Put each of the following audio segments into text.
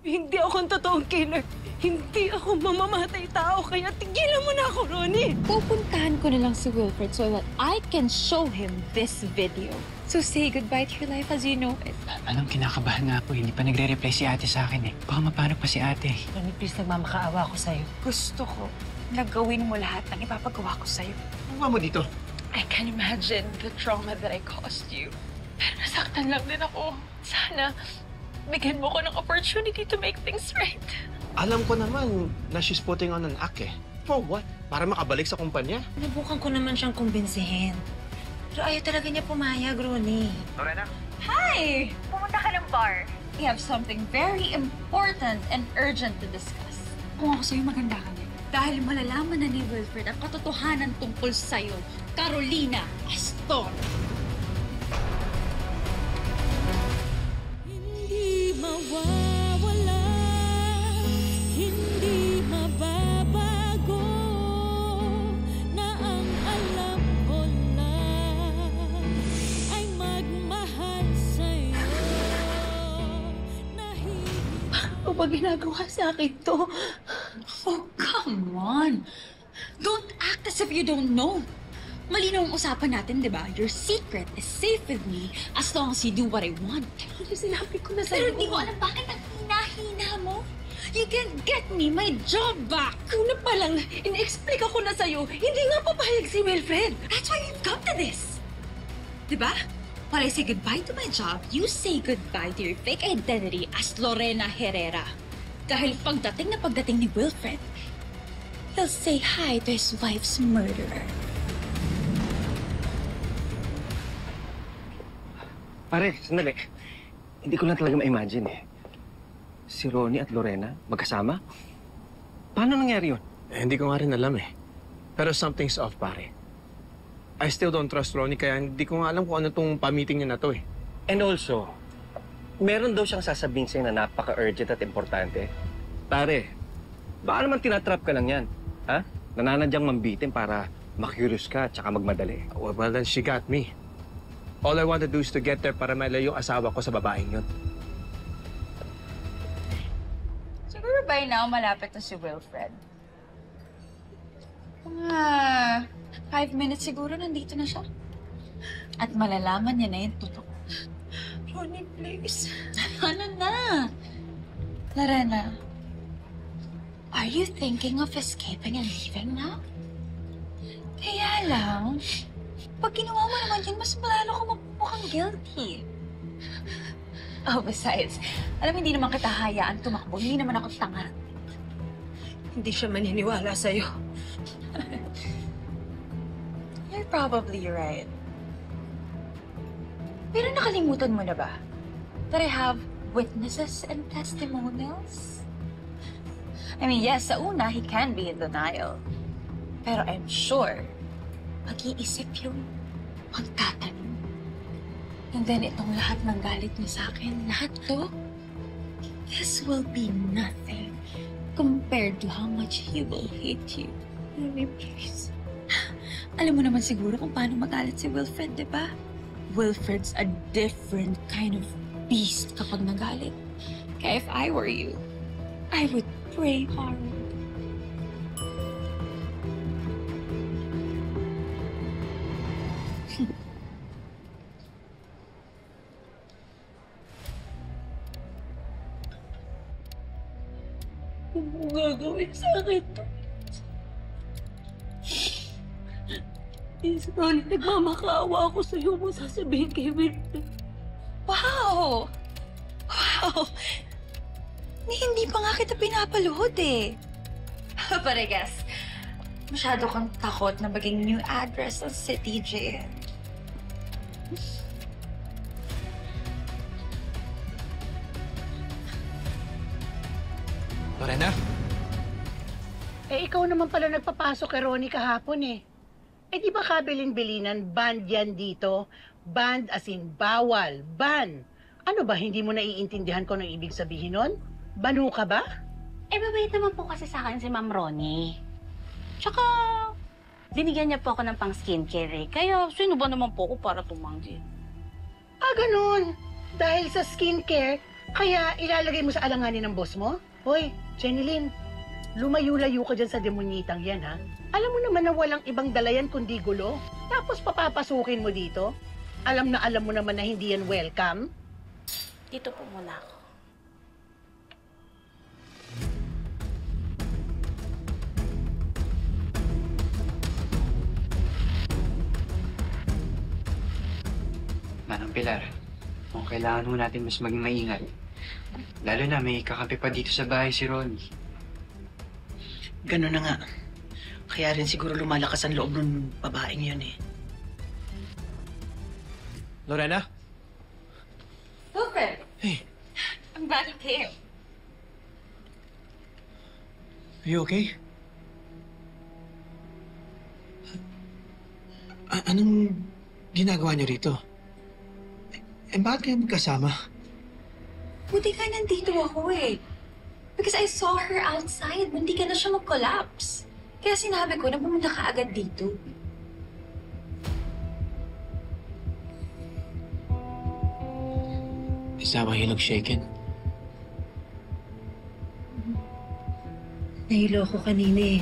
Hindi ako ang totoong killer. Hindi ako mamamatay tao, kaya tigilan mo na ako, Ronnie! Pupuntahan ko na lang si Wilfred so that I can show him this video. So say goodbye to your life as you know it. Alam, kinakabahan na ako. Hindi pa nagre-reply si ate sa akin eh. Baka mapanog pa si ate. Ronnie, please, nagmamakaawa ako sa'yo. Gusto ko na gawin mo lahat ng ipapagawa ko sa'yo. Ano mo dito? I can imagine the trauma that I caused you. Pero nasaktan lang din ako. Sana bigyan mo ko ng opportunity to make things right. Alam ko naman na she's putting on an act eh. For what? Para makabalik sa kumpanya? Nabukan ko naman siyang kumbinsihin. Pero ayaw talaga niya pumayag, Ronnie. Lorena? Hi! Pumunta ka ng bar. We have something very important and urgent to discuss. Kung ako sa'yo, maganda ka na. Dahil malalaman na ni Wilfred ang katotohanan tungkol sa'yo, Carolina Astor. Hindi mawawala, hindi mababago, na ang alam ko lang ay magmahal sa'yo. Ano ba ginagawa sa akin to? Oh, come on! Don't act as if you don't know. Malinaw ang usapan natin, di ba? Your secret is safe with me as long as you do what I want. Sinabi ko na Pero sa'yo. di ko alam bakit ang hina-hina mo. You can get me my job back. Una pa lang, in-explain ko na sa'yo, hindi nga papayag si Wilfred. That's why you've come to this. Di ba? While I say goodbye to my job, you say goodbye to your fake identity as Lorena Herrera. Dahil pagdating ni Wilfred, he'll say hi to his wife's murderer. Pare, sandali. Hindi ko lang talaga ma-imagine eh. Si Ronnie at Lorena, magkasama? Paano nangyari yun? Hindi ko nga rin alam eh. Pero something's off, pare. I still don't trust Ronnie, kaya hindi ko nga alam kung ano tong pa-meeting niya na to eh. And also, meron daw siyang sasabihin sa'yo na napaka-urgent at importante. Pare, baka naman tinatrap ka lang yan. Ha? Nananadyang mambitin para makurious ka at saka magmadali. Well, then she got me. All I want to do is to get there para malayo yung asawa ko sa babaeng yun. Siguro by now, malapit na si Wilfred. Mga 5 minutes siguro nandito na siya. At malalaman niya na yung totoo. Ronnie, please. Ano na? Lorena, are you thinking of escaping and leaving now? Kaya lang, pag ginawa mo naman yun, mas malalo ka magmukhang guilty. Oh, besides, alam, hindi naman kita hayaan tumakbo. Hindi naman ako tanga. Hindi siya maniniwala sa'yo. You're probably right. Pero nakalimutan mo na ba that I have witnesses and testimonials? I mean, yes, sa una, he can be in denial. Pero I'm sure, mag-iisip yung magtatanong. And then itong lahat ng galit niya sa akin, lahat to, this will be nothing compared to how much he will hate you. Honey, please. Alam mo naman siguro kung paano magalit si Wilfred, di ba? Wilfred's a different kind of beast kapag nagalit. Kaya if I were you, I would pray hard. Huwag mo gagawin sa akin to. Please, Ronnie, nagmamakaawa ako sa'yo mo sasabihin kay Wilfred. Wow! Wow! Hindi pa nga kita pinapaluhod eh. But I guess, masyado kang takot na maging new address ng City Jail. Lorena? Eh, ikaw naman pala nagpapasok kay Ronnie kahapon eh. Eh, di ba kabilin-bilinan, banned yan dito? Banned as in bawal, ban. Ano ba, hindi mo naiintindihan ko ng ibig sabihin nun? Banu ka ba? Eh, mabait naman po kasi sa akin si Ma'am Ronnie. Tsaka, binigyan niya po ako ng pang skincare eh. Kaya, sino ba naman po ako para tumanggi? Ah, ganun. Dahil sa skincare, Kaya ilalagay mo sa alanganin ng boss mo? Hoy, Jenilyn, lumayo-layo ka dyan sa demonyitang yan, ha? Alam mo naman na walang ibang dalayan kundi gulo. Tapos papapasukin mo dito? Alam mo naman na hindi yan welcome. Dito po muna ako. Manang Pilar, kung kailangan mo natin mas maging maingat. Lalo na may kakampi pa dito sa bahay si Ronnie. Ganun na nga. Kaya rin siguro lumalakas ang loob ng babaeng yun eh. Lorena? Wilfred, Hey, I'm glad you came. are you okay? Anong ginagawa niyo rito? Bakit kayo magkasama? Buti ka nandito ako eh. Because I saw her outside. Munti ka na siya mag-collapse. Kaya sinabi ko na pumunta ka agad dito. Is that why you look shaken? Nahilo ko kanina eh.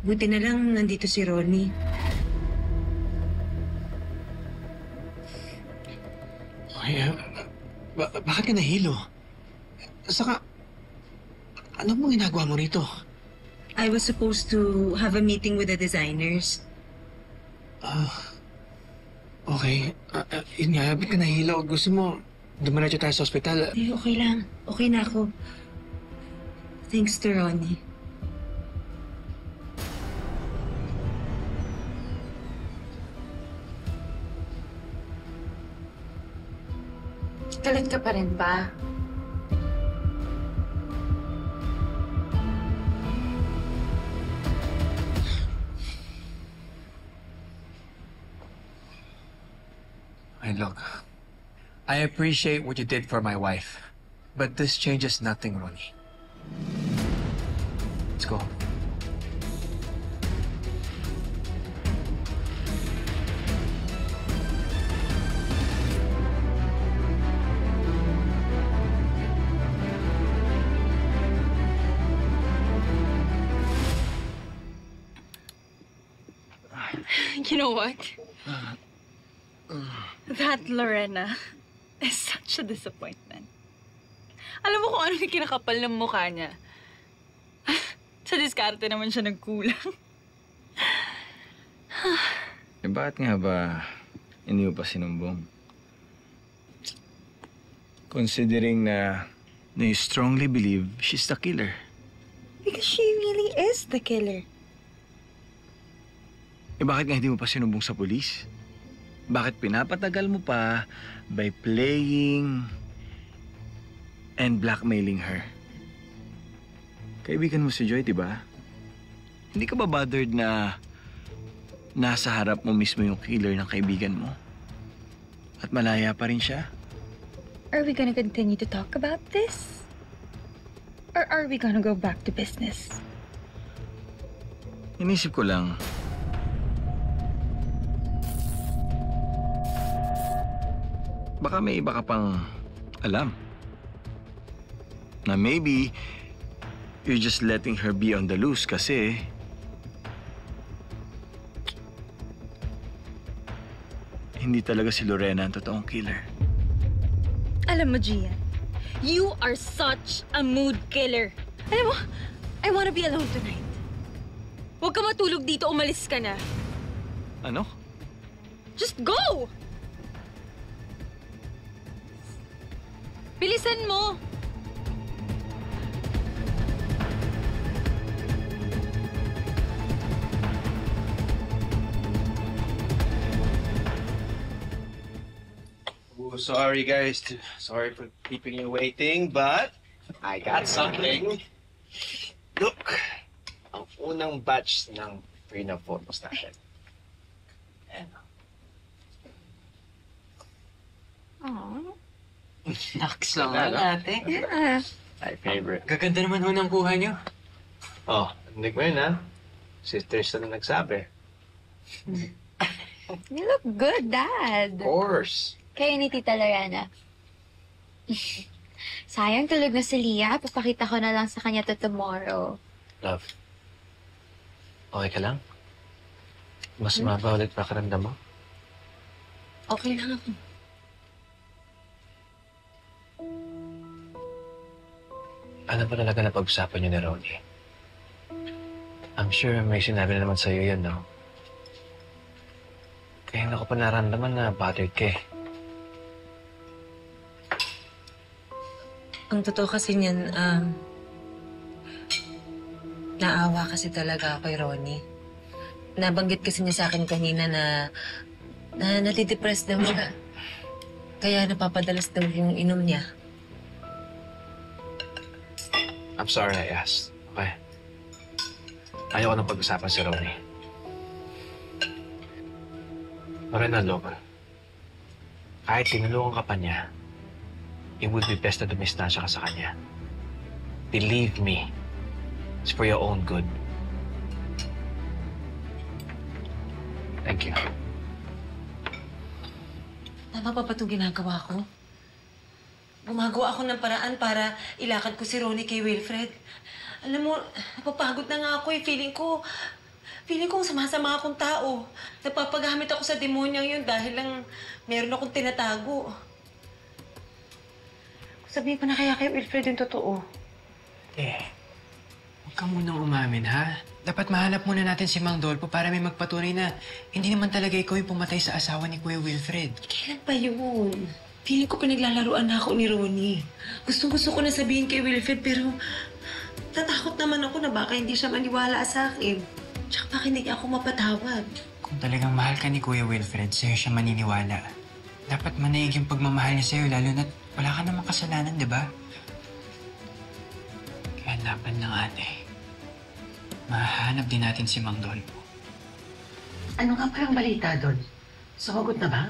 Buti na lang nandito si Ronnie. Okay, bakit ka nahilo? Saka, ano mong ginagawa mo rito? I was supposed to have a meeting with the designers. Okay. Yun nga, bakit ka nahilo? Gusto mo, dumiretso tayo sa ospital? Eh, okay lang. Okay na ako. Thanks to Ronnie. Galit ka pa rin ba? Hey, look. I appreciate what you did for my wife. But this changes nothing, Ronnie. Let's go. You know what? That Lorena is such a disappointment. Alam mo kung ano yung kinakapal ng mukha niya? Sa diskarte naman siya nagkulang. Eh, bakit nga ba hindi mo pa sinumbong? Considering na you strongly believe she's the killer. Because she really is the killer. Eh, bakit nga hindi mo pa sinumbong sa polis? Bakit pinapatagal mo pa by playing and blackmailing her? Kaibigan mo si Joy, di ba? Hindi ka ba bothered na nasa harap mo mismo yung killer ng kaibigan mo? At malaya pa rin siya? Are we gonna continue to talk about this? Or are we gonna go back to business? Inisip ko lang, baka may iba ka pang alam. Na maybe you're just letting her be on the loose kasi hindi talaga si Lorena ang totoong killer. Alam mo, Gian, you are such a mood killer. Alam mo, I wanna be alone tonight. Huwag ka matulog dito, umalis ka na. Ano? Just go! Bilisan mo! Oh, sorry guys. Sorry for keeping you waiting, but I got something. Look, ang unang batch ng prenup photos natin. Ayan. Naks lang nga ate. Yeah. My favorite. Gaganda naman ho ng kuha niyo. Oh, hindi ko yun, ha? Sisters na nagsabi. You look good, Dad. Of course. Kayo ni Tita Lorena. Sayang tulog na si Lia. Papakita ko na lang sa kanya to tomorrow. Love. Okay ka lang? Mas maba ulit pakiramdam mo? Okay lang ako. Ano ba talaga na pag-usapan niyo ni Ronnie? I'm sure may sinabi na naman sa'yo yun, no? Kaya hindi ko pa nararamdaman na bothered ka eh. Ang totoo kasi niyan, naawa kasi talaga ako kay Ronnie. Nabanggit kasi niya sa akin kanina na natidepress daw siya. Kaya napapadalas daw yung inom niya. I'm sorry I asked, okay? Ayoko nang pag-usapan si Ronnie. Lorena, Logan. Kahit tinulungan ka pa niya, it would be best na dumistansya ka sa kanya. Believe me, it's for your own good. Thank you. Tama pa itong ginagawa ko? Gumagawa ako ng paraan para ilakad ko si Ronnie kay Wilfred. Alam mo, napapagod na nga ako eh. Feeling ko sama-sama akong tao. Napapagamit ako sa demonyang yun dahil lang meron akong tinatago. Sabihin ko na kaya kay Wilfred yung totoo. Huwag ka munang umamin, ha? Dapat mahanap muna natin si Mang Dolpo para may magpatunay na hindi naman talaga ikaw yung pumatay sa asawa ni Kuya Wilfred. Kailan pa yun? Feeling ko pinaglalaruan na ako ni Ronnie. Gustong-gusto ko na sabihin kay Wilfred pero tatakot naman ako na baka hindi siya maniwala sa akin. Tsaka baka hindi niya ako mapatawad. Kung talagang mahal ka ni Kuya Wilfred, sa'yo siya maniniwala. Dapat manaig yung pagmamahal niya sa'yo, lalo na't wala ka namang kasalanan, di ba? Kaya laban ng ate. Mahanap din natin si Mang Dolpo. Ano nga palang balita doon? Sumagot na ba?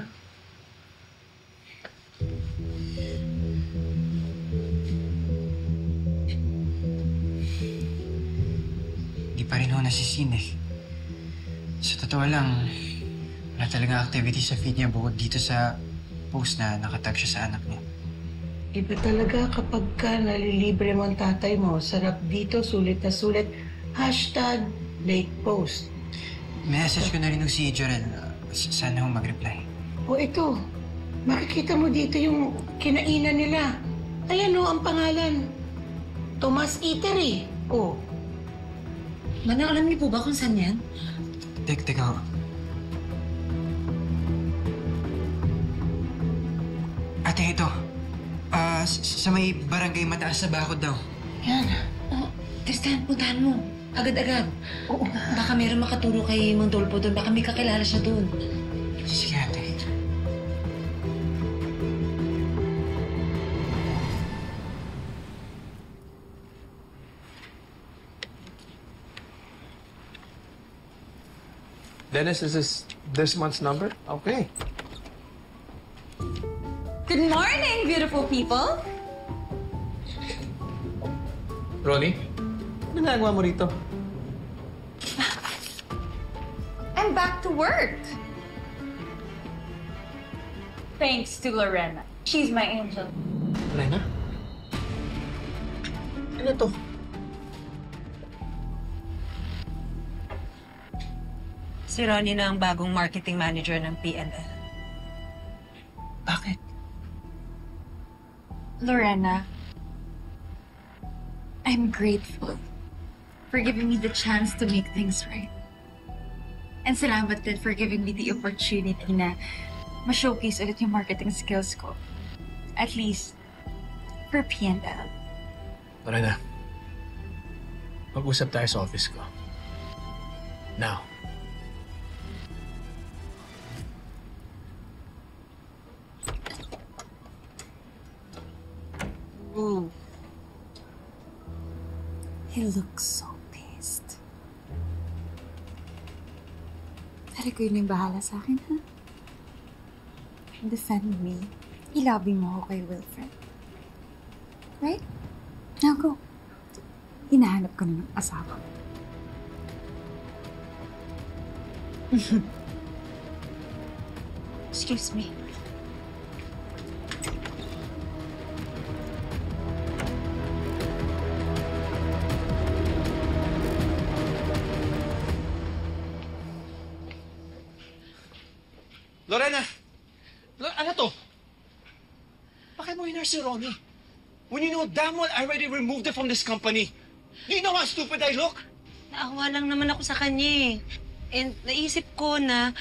Di pa rin ho nasisin eh. Sa totoo lang, wala talaga activity sa feed niya bukod dito sa post na nakatag siya sa anak niya. Iba talaga kapag ka nalilibre mo ang tatay mo. Sarap dito, sulit na sulit. #late post. Message ko na rin si Jorel. Sana ho mag-reply. O ito, makikita mo dito yung kinainan nila. Ayan o, ang pangalan. Tomas Eatery. O. Manang, alam niyo po ba kung saan yan? Teka. Ate, ito. Sa may barangay mataas sa bakod daw. Yan. Oh, Tristan, puntahan mo. Agad-agad. Oo. Baka meron makaturo kay Mang Dolpo doon. Baka may kakilala siya doon. Sige, ate. Dennis, is this month's number? Okay. Good morning, beautiful people! Ronnie, ano nagawa mo rito? I'm back to work. Thanks to Lorena. She's my angel. Lorena? Ano to? Si Ronnie na ang bagong marketing manager ng PNL. Bakit? Lorena, I'm grateful for giving me the chance to make things right. And salamat din for giving me the opportunity na ma-showcase ulit yung marketing skills ko. At least, for PNL. Lorena, mag-usap tayo sa office ko. Now. Ooh. He looks so pissed. Pero ko yun yung bahala sa akin, ha? Defend me. Ilabi mo ako kay Wilfred. Right? Now go. Hinahanap ko na ng asawa. Excuse me. Lorena! Ano to? Bakit mo hinar si Ronnie? When you know damn well I already removed it from this company. Do you know how stupid I look? Naawa lang naman ako sa kanya eh. And naisip ko na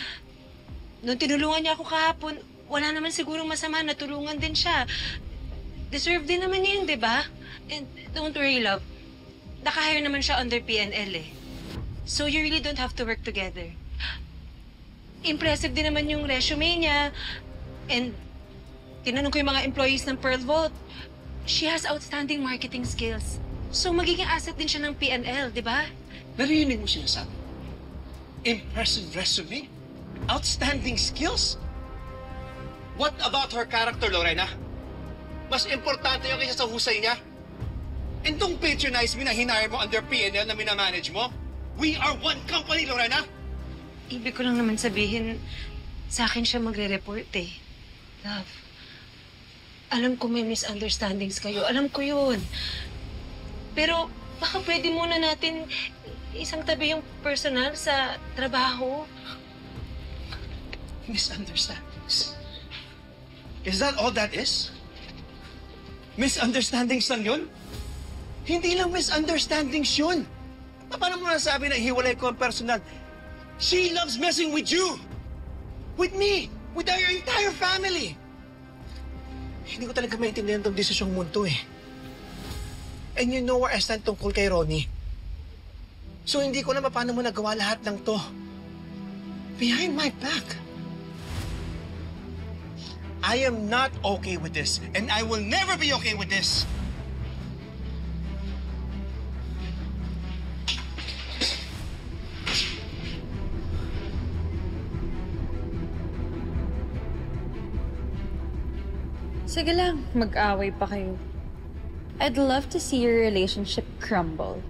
nung tinulungan niya ako kahapon, wala naman sigurong masama na tulungan din siya. Deserve din naman niya yun, di ba? And don't worry, love. Nakahire naman siya under PNL eh. So you really don't have to work together. Impressive din naman yung resume niya. And tinanong ko yung mga employees ng Pearl Vault. She has outstanding marketing skills. So magiging asset din siya ng PNL, di ba? Narinig mo sinasabi? Impressive resume? Outstanding skills? What about her character, Lorena? Mas importante yung kaysa sa husay niya? And don't patronize me na hinire mo under PNL na minamanage mo. We are one company, Lorena! Ibig ko lang naman sabihin, sa akin siya magre-report eh. Love, alam ko may misunderstandings kayo. Alam ko yun. Pero baka pwede muna natin isang tabi yung personal sa trabaho. Misunderstandings? Is that all that is? Misunderstandings lang yun? Hindi lang misunderstandings yun. Paano mo nasabi na hiwalay ko ang personal? She loves messing with you! With me! With our entire family! Hindi ko talaga maintindihan itong desisyong munto eh. And you know where I stand tungkol kay Ronnie. So hindi ko alam paano mo nagawa lahat ng to. Behind my back. I am not okay with this, and I will never be okay with this. Sige lang, mag-away pa kayo. I'd love to see your relationship crumble.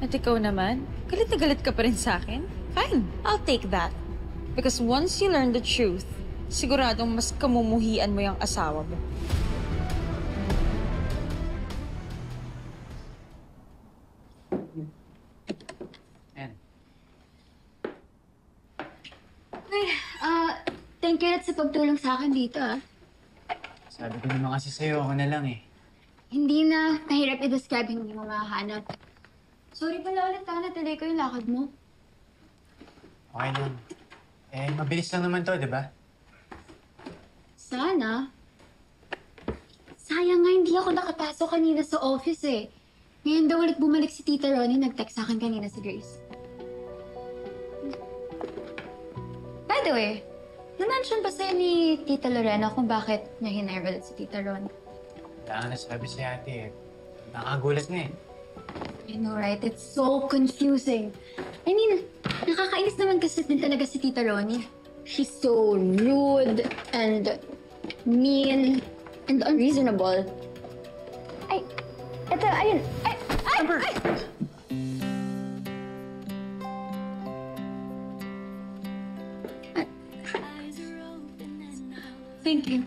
At ikaw naman, galit na galit ka pa rin sa akin? Fine, I'll take that. Because once you learn the truth, siguradong mas kamumuhian mo yung asawa mo. Thank you sa pagtulong sa akin dito, ah. Sabi ko naman kasi sa'yo, ako na lang eh. Hindi na mahirap i-describe, hindi mo mahanap. Sorry pala ulit, na tuloy ko yung lakad mo. Okay lang. Eh, mabilis lang naman to, di ba? Sana. Sayang nga hindi ako nakapasok kanina sa office eh. Ngayon daw ulit bumalik si Tita Ronnie, nag-text sa akin kanina si Grace. By the way, na-mention pa sa'yo ni Tita Lorena kung bakit niya hinire ulit si Tita Ronnie. Wala nga nasabi si ate eh. Nakagulat na eh. I know, right? It's so confusing. I mean, nakakainis naman kasi din talaga si Tita Ronnie. She's so rude and mean and unreasonable. Ay, eto, ayun. Ay, ay, Amber. Ay! Thank you.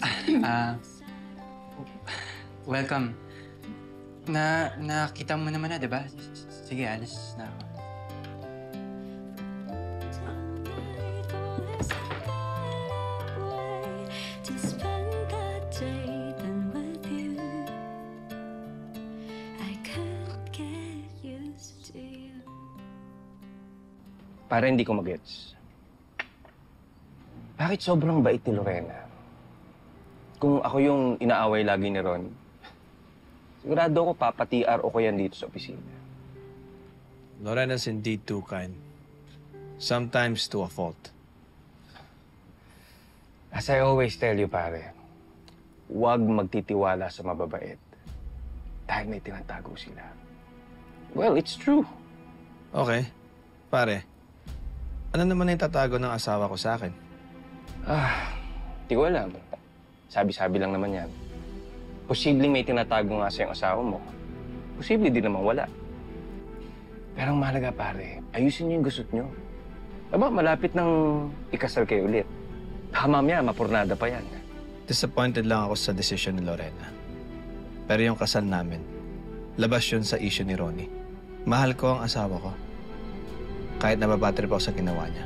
Welcome. Nakita mo naman na, di ba? Sige, alis na ako. Para hindi ko magets. Bakit sobrang bait ni Lorena? Kung ako yung inaaway lagi ni Ron, sigurado ako papati-RO ko yan dito sa opisina. Lorena's indeed too kind. Sometimes to a fault. As I always tell you, pare, huwag magtitiwala sa mababait dahil may tinatago sila. Well, it's true. Okay. Pare, ano naman yung tatago ng asawa ko sa akin? Di ko alam. Sabi-sabi lang naman yan. Posibleng may tinatago nga sa yung asawa mo. Posible din naman wala. Pero ang mahalaga, pare, ayusin niyo yung gusot niyo. Aba, malapit nang ikasal kayo ulit. Baka mamaya, mapurnada pa yan. Disappointed lang ako sa desisyon ni Lorena. Pero yung kasal namin, labas yun sa issue ni Ronnie. Mahal ko ang asawa ko. Kahit nababatrip ako sa ginawa niya.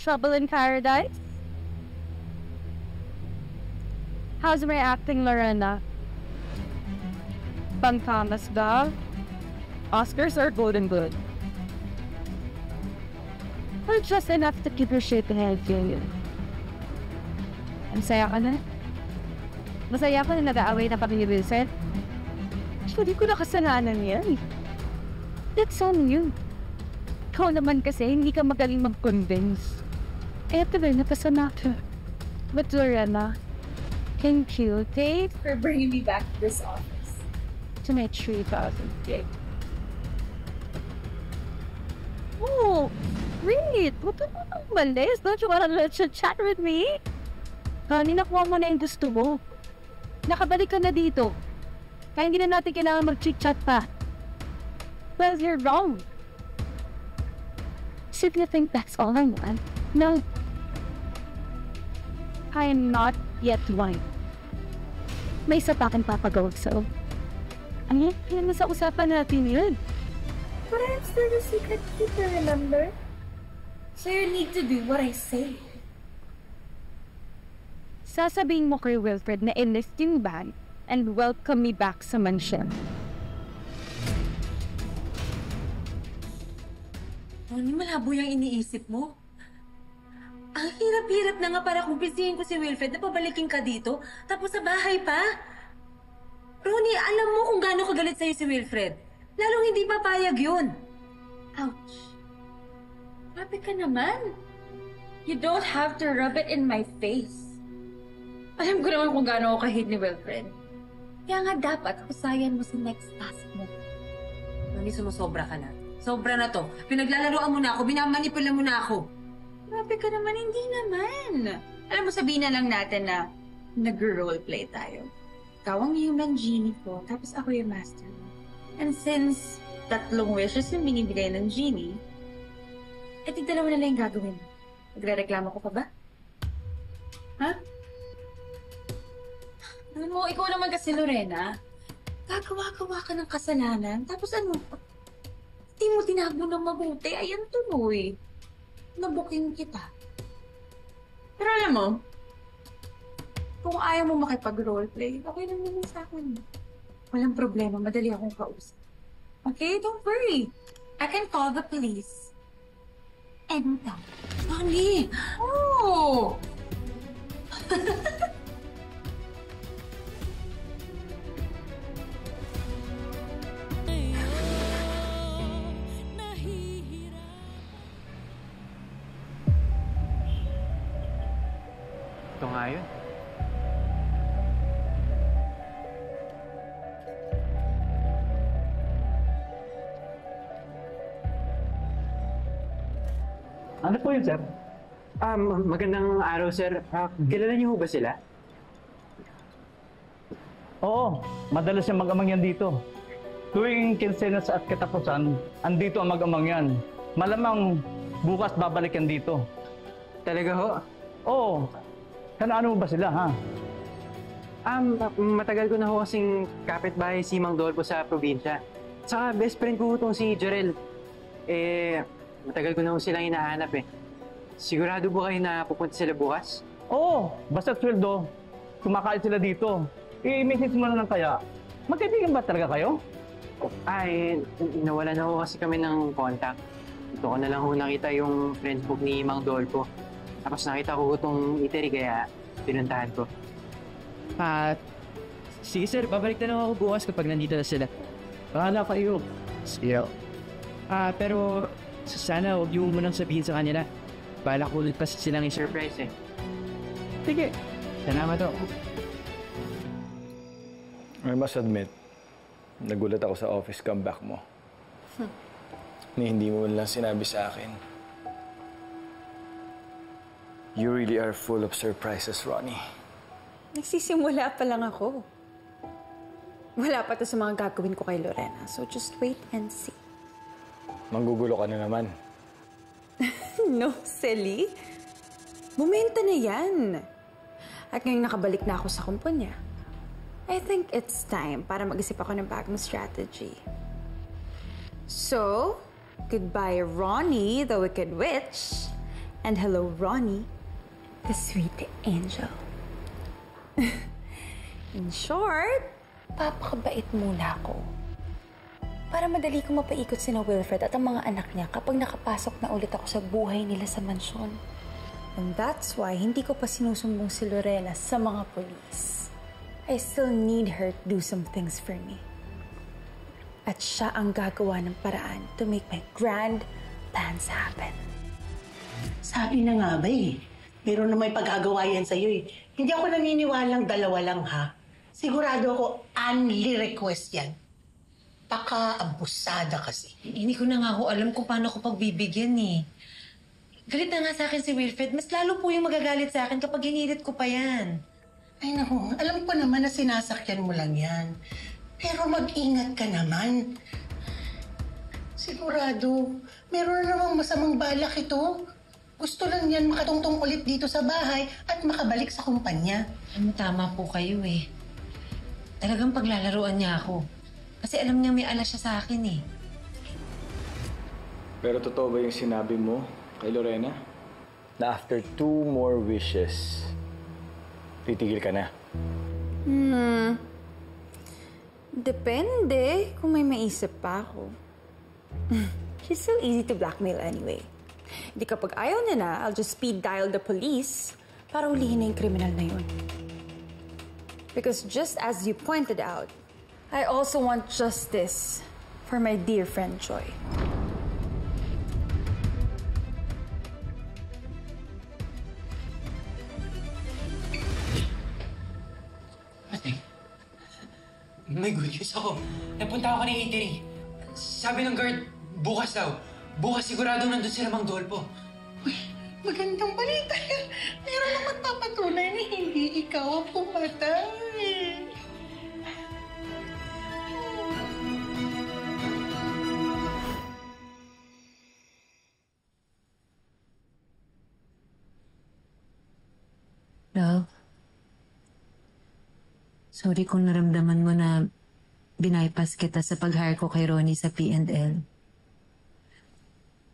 Trouble in Paradise? How's my acting, Lorena? Pang-Thomas ba? Oscars or Golden Globe? Or just enough to keep your shit in head yun? Masaya ka na? Masaya ka na nag-aaway na kami ni Vincent? Hindi ko na kasalanan yan. That's on you. Ikaw naman kasi, hindi ka magaling mag-convince. Eto rin, napasanata. But Lorena, thank you, Dave, For bringing me back to this office. to my 3,000 Dave. Oh, wait! Huwag ka naman umalis. Don't you wanna let's chat with me? Honey, nakuha mo na yung gusto mo. Nakabalik ka na dito. Kaya hindi na natin kailangan mag-chit-chat pa. Well, you're wrong. So if you think that's all I want, no. I am not yet one. May isa pa aking papagawag sa'yo. Ano yan sa usapan natin yun? But I'm still the secret keeper, remember? So you need to do what I say. Sasabihin mo kay Wilfred na enlist yung band and welcome me back sa mansion. Tony, malabo yung iniisip mo. Ang hirap-hirap na nga para kumpisihin ko si Wilfred na pabalikin ka dito, tapos sa bahay pa. Ronnie, alam mo kung gaano kagalit sa'yo si Wilfred. Lalong hindi papayag yun. Ouch. Grabe ka naman. You don't have to rub it in my face. Alam ko naman kung gaano ako kahit ni Wilfred. Kaya nga dapat husayan mo sa next task mo. Ronnie, sumusobra ka na. Sobra na to. Pinaglalaroan mo na ako, binamanipula mo na ako. Grabe ka naman, hindi naman. Alam mo, sabihin na lang natin na nag-roleplay tayo. Ikaw ang human genie ko, tapos ako yung master mo. And since 3 wishes yung binibigay ng genie, edi 2 na lang yung gagawin mo. Magre-reklamo ko pa ba? Ha? Alam mo, ikaw naman kasi, Lorena. Gagawa-gawa ka ng kasalanan, tapos ano? Hindi mo tinago ng mabuti, ayan tuloy. Nabuking kita. Pero alam mo, kung ayaw mo makipag-roleplay, okay lang naman sa akin. Walang problema, madali akong kausap. Okay, don't worry. I can call the police. Anytime. Ronnie! Oh! Ito nga yun. Ano po yun, sir? Magandang araw, sir. Kilala niyo ba sila? Oo, madalas yung mag-amang yan dito. Tuwing kinsenas at katapusan, andito ang mag-amang yan. Malamang bukas babalik yan dito. Talaga ho? Oo. Ano mo ba sila, ha? Matagal ko na ho kasing kapitbahay si Mang Dolpo sa probinsya. Saka best friend ko itong si Jorel. Matagal ko na ho silang hinahanap eh. Sigurado ba kayo na pupunta sila bukas? Oo, basta sweldo, kumakain sila dito. I-message mo na lang kaya. Magkaibigan ba talaga kayo? Ay, nawalan na ho kasi kami ng contact. Ito ko na lang ho nakita yung friends book ni Mang Dolpo. Tapos nakita ko itong eatery kaya pinuntahan ko. Sige sir, babalik na lang ako bukas kapag nandito na sila. Bahala kayo. Still. Pero sana huwag niyo munang sabihin sa kanila. Bala ko ulit pa silang i-surprise eh. Sige. Salamat ako. I must admit, nagulat ako sa office comeback mo. Ni hindi mo lang sinabi sa akin. You really are full of surprises, Ronnie. Nagsisimula pa lang ako. Wala pa to sa mga gagawin ko kay Lorena, so just wait and see. Manggugulo ka na naman. No, silly. Momento na yan. At ngayong nakabalik na ako sa kumpanya, I think it's time para mag-isip ako ng bagong strategy. So, goodbye Ronnie, the Wicked Witch, And hello, Ronnie, the sweet angel. In short, papakabait muna ako. Para madali ko mapaikot sina Wilfred at ang mga anak niya kapag nakapasok na ulit ako sa buhay nila sa mansyon. And that's why hindi ko pa sinusumbong si Lorena sa mga polis. I still need her to do some things for me. At siya ang gagawa ng paraan to make my grand plans happen. Sabi na nga ba eh, meron na may pag-agawa yan sa'yo eh. Hindi ako naniniwalang dalawa lang ha. Sigurado ako only request yan. Baka abusada kasi. Hindi ko na nga ako alam kung paano ko pagbibigyan eh. Galit na nga sa akin si Wilfred. Mas lalo po yung magagalit sa akin kapag hinirit ko pa yan. Ay naku, alam ko naman na sinasakyan mo lang yan. Pero mag-ingat ka naman. Sigurado, meron namang masamang balak ito. Gusto lang yan makatungtong ulit dito sa bahay at makabalik sa kumpanya. Tama po kayo eh. Talagang paglalaruan niya ako. Kasi alam niya may alas siya sa akin eh. Pero totoo ba yung sinabi mo kay Lorena? Na after 2 more wishes, titigil ka na? Depende kung may maisip pa ako. She's so easy to blackmail anyway. Di kapag ayaw niya na, I'll just speed dial the police para hulihin na yung kriminal na yun. Because just as you pointed out, I also want justice for my dear friend Joy. Ate, may good news ako. Napunta ako kanina eatery. Sabi ng guard, bukas daw. Bukas siguradong nandun si Mang Dolpo. Uy, magandang balita yan. Meron lang magpapatunay na hindi ikaw ang pumatay. Love, sorry kung naramdaman mo na binaypas kita sa pag-hire ko kay Ronnie sa P&L.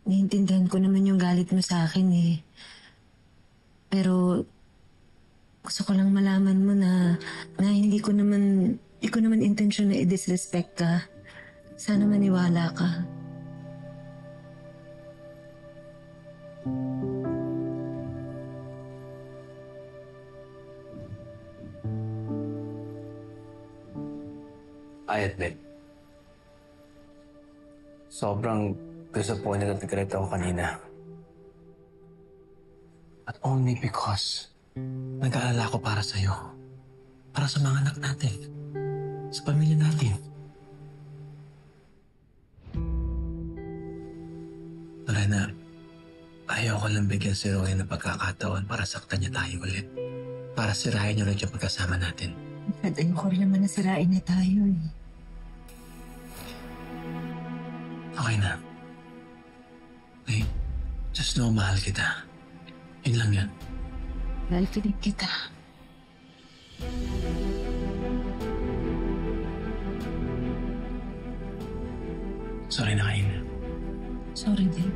Naiintindihan ko naman yung galit mo sa akin eh. Pero gusto ko lang malaman mo na hindi ko naman intensyon na i-disrespect ka. Sana maniwala ka. I admit, sobrang disappointed at regret ako kanina. But only because nag-aalala ko para sa'yo. Para sa mga anak natin. Sa pamilya natin. Lorena, ayaw ko lang bigyan si Roy ng pagkakataon para saktan niya tayo ulit. Para sirahin niya ulit yung pagkasama natin. At ayoko rin naman na sirain na tayo eh. Okay na. Okay, just know mahal kita. Yun lang yan. Mahal ka din kita. Sorry na kayo. Sorry din.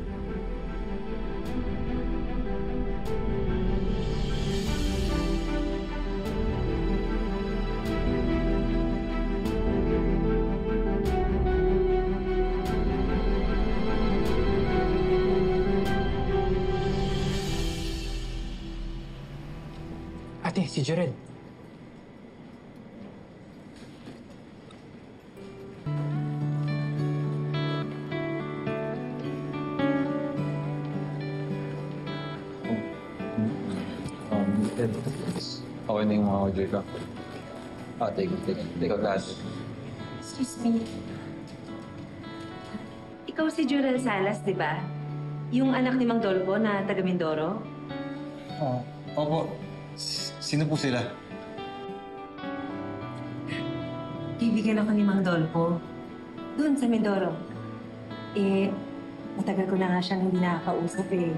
Ate, si Jorel. Okay na yung mga order ko. Take a glass. Excuse me. Ikaw si Jorel Salas, di ba? Yung anak ni Mang Dolpo na taga Mindoro? Opo. Sino po sila? Kaibigan ako ni Mang Dolpo. Doon sa Mindoro. Matagal ko na nga siyang hindi nakakausap eh.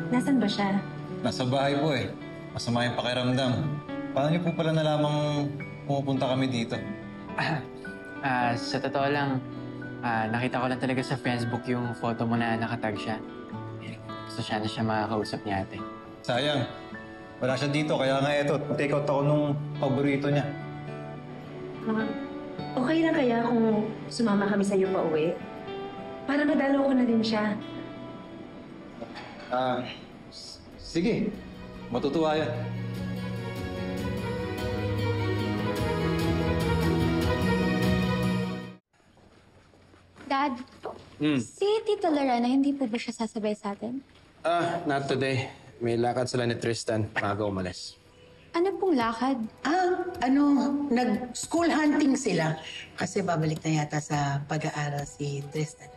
Nasaan ba siya? Nasa bahay po eh. Masama yung pakiramdam. Paano niyo po pala nalamang pumupunta kami dito? Sa totoo lang, nakita ko lang talaga sa Facebook yung photo mo na nakatag siya. Gusto sana siya makakausap ni ate. Sayang. Wala siya dito, kaya nga eto, take out ako nung paborito niya. Okay lang kaya kung sumama kami sa iyo pa uwi? Para madalaw ko na din siya. Sige. Matutuwa yan. Dad, si Tita Lorena, hindi po ba siya sasabay sa atin? Not today. May lakad sila ni Tristan. Maaga umalis. Ano pong lakad? Nag-school hunting sila. Kasi babalik na yata sa pag-aaral si Tristan.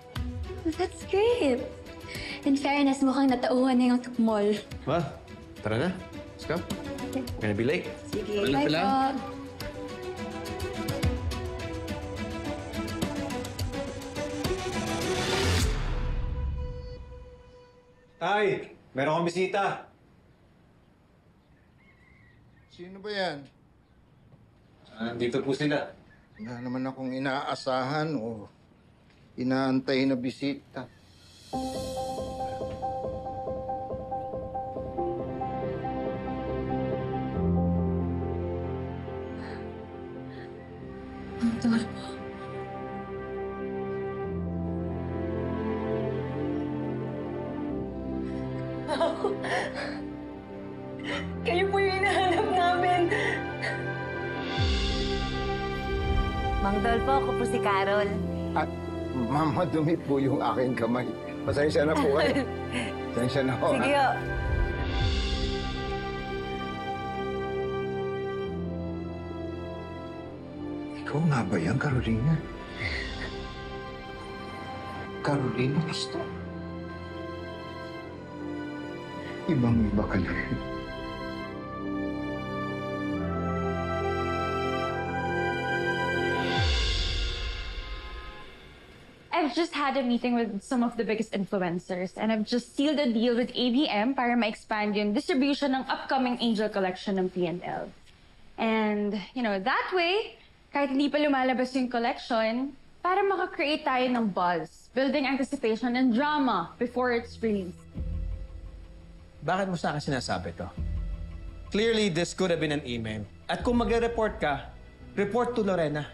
That's great. In fairness, mukhang natauhan na yung mall. Well, tara na. Let's go. Gonna be late. Sige, Wala bye pala. po. Tay, meron kang bisita. Sino ba yan? Dito po sila. Wala naman akong inaasahan o inaantay na bisita. Adolfo. Kayo po yung hinahanap namin. Mang Dolfo, ako po si Carol. At mamadumi po yung aking kamay. Pasensya na po kayo. Pasensya na po. Sige o. Ikaw nga ba yan, Carolina? Carolina Castro? Ibang-iba ka na. I've just had a meeting with some of the biggest influencers and I've just sealed a deal with ABM para ma-expand yung distribution ng upcoming Angel Collection ng P&L. And, that way, kahit hindi pa lumalabas yung collection, para makakreate tayo ng buzz, building anticipation and drama before it's released. Bakit mo sa akin sinasabi to? Clearly, this could have been an email. At kung magre-report ka, report to Lorena.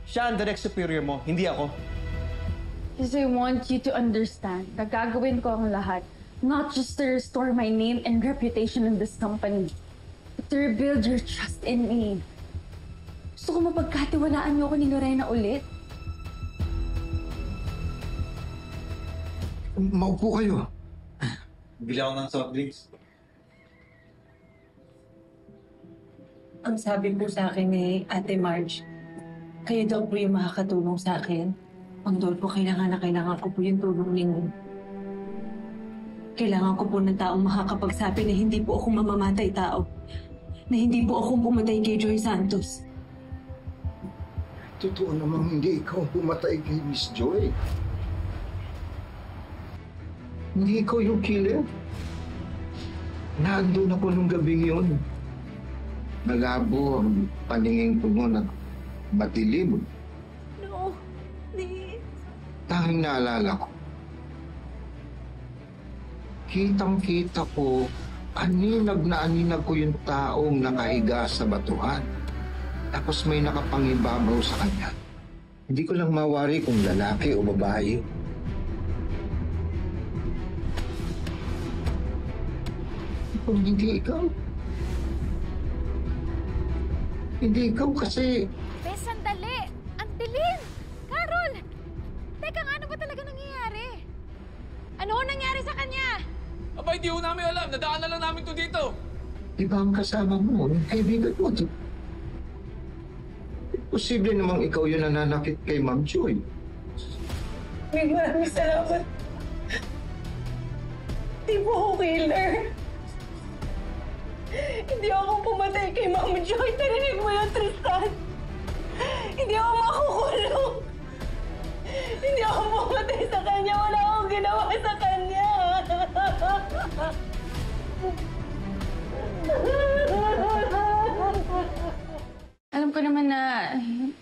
Siya ang direct superior mo, hindi ako. Because I want you to understand na gagawin ko ang lahat, not just to restore my name and reputation in this company, but to rebuild your trust in me. Gusto ko mapagkatiwalaan niyo ako ni Lorena ulit. Maupo kayo. Bili ako ng soft drinks. Ang sabi po sa akin ni Ate Marge, kayo daw po yung makakatulong sa akin. Mang Dolfo, kailangan ko po yung tulong ninyo. Kailangan ko po ng taong makakapagsabi na hindi po ako mamamatay tao. Na hindi po ako pumatay kay Joy Santos. Totoo namang hindi ikaw pumatay kay Miss Joy. Hindi ikaw yung killer. Nandun ako nung gabing yun. Malabo ang paningin ko noon at matilim. No, please. Tanging naalala ko. Kitang-kita ko, aninag na aninag ko yung taong nakahiga sa batuhan. Tapos may nakapangibabaw sa kanya. Hindi ko lang mawari kung lalaki o babae. Kung hindi ikaw. Hindi ikaw kasi... Bes, sandali! Ang dilim! Carol! Teka nga, ano ba talaga nangyayari? Ano ho nangyari sa kanya? Aba, hindi ho namin alam. Nadaan na lang namin to dito. Iba ang kasama mo, yung kaibigan mo. Posible namang ikaw yung nananakit kay Ma'am Joy. Maraming salamat. Di po ako killer. Hindi ako pumatay kay Ma'am Joy. Tarinig mo yun, Tristan. Hindi ako makukulong. Hindi ako pumatay sa kanya. Wala akong ginawa sa kanya. Alam ko naman na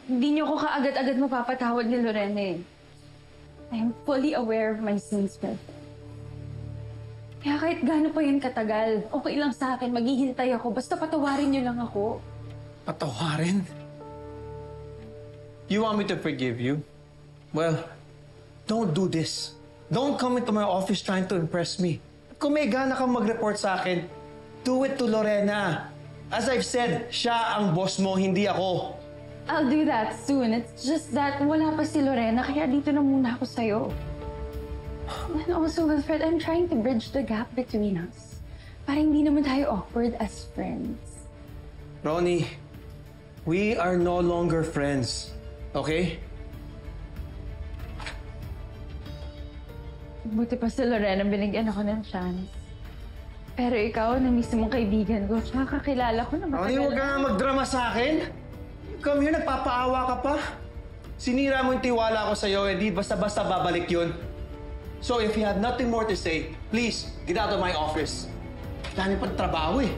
hindi niyo ko kaagad-agad mapapatawad ni Lorena eh. I am fully aware of my sins, Beth. Kaya kahit gaano pa yan katagal, okay lang sa akin. Maghihintay ako. Basta patawarin niyo lang ako. Patawarin? You want me to forgive you? Well, don't do this. Don't come into my office trying to impress me. Kung may gana kang mag-report sa akin, do it to Lorena. As I've said, siya ang boss mo, hindi ako. I'll do that soon. It's just that wala pa si Lorena, kaya dito na muna ako sa'yo. And also, Wilfred, I'm trying to bridge the gap between us. Para hindi naman tayo awkward as friends. Ronnie, we are no longer friends. Okay? Buti pa si Lorena, binigyan ako ng chance. Pero ikaw, na mismong kaibigan ko, tsaka kakilala ko na matagal. Ronnie, huwag ka nga magdrama sa akin. Come here, nagpapaawa ka pa. Sinira mo yung tiwala ko sa'yo, hindi basta-basta babalik yun. So if you have nothing more to say, please, get out of my office. Dami pang trabaho eh.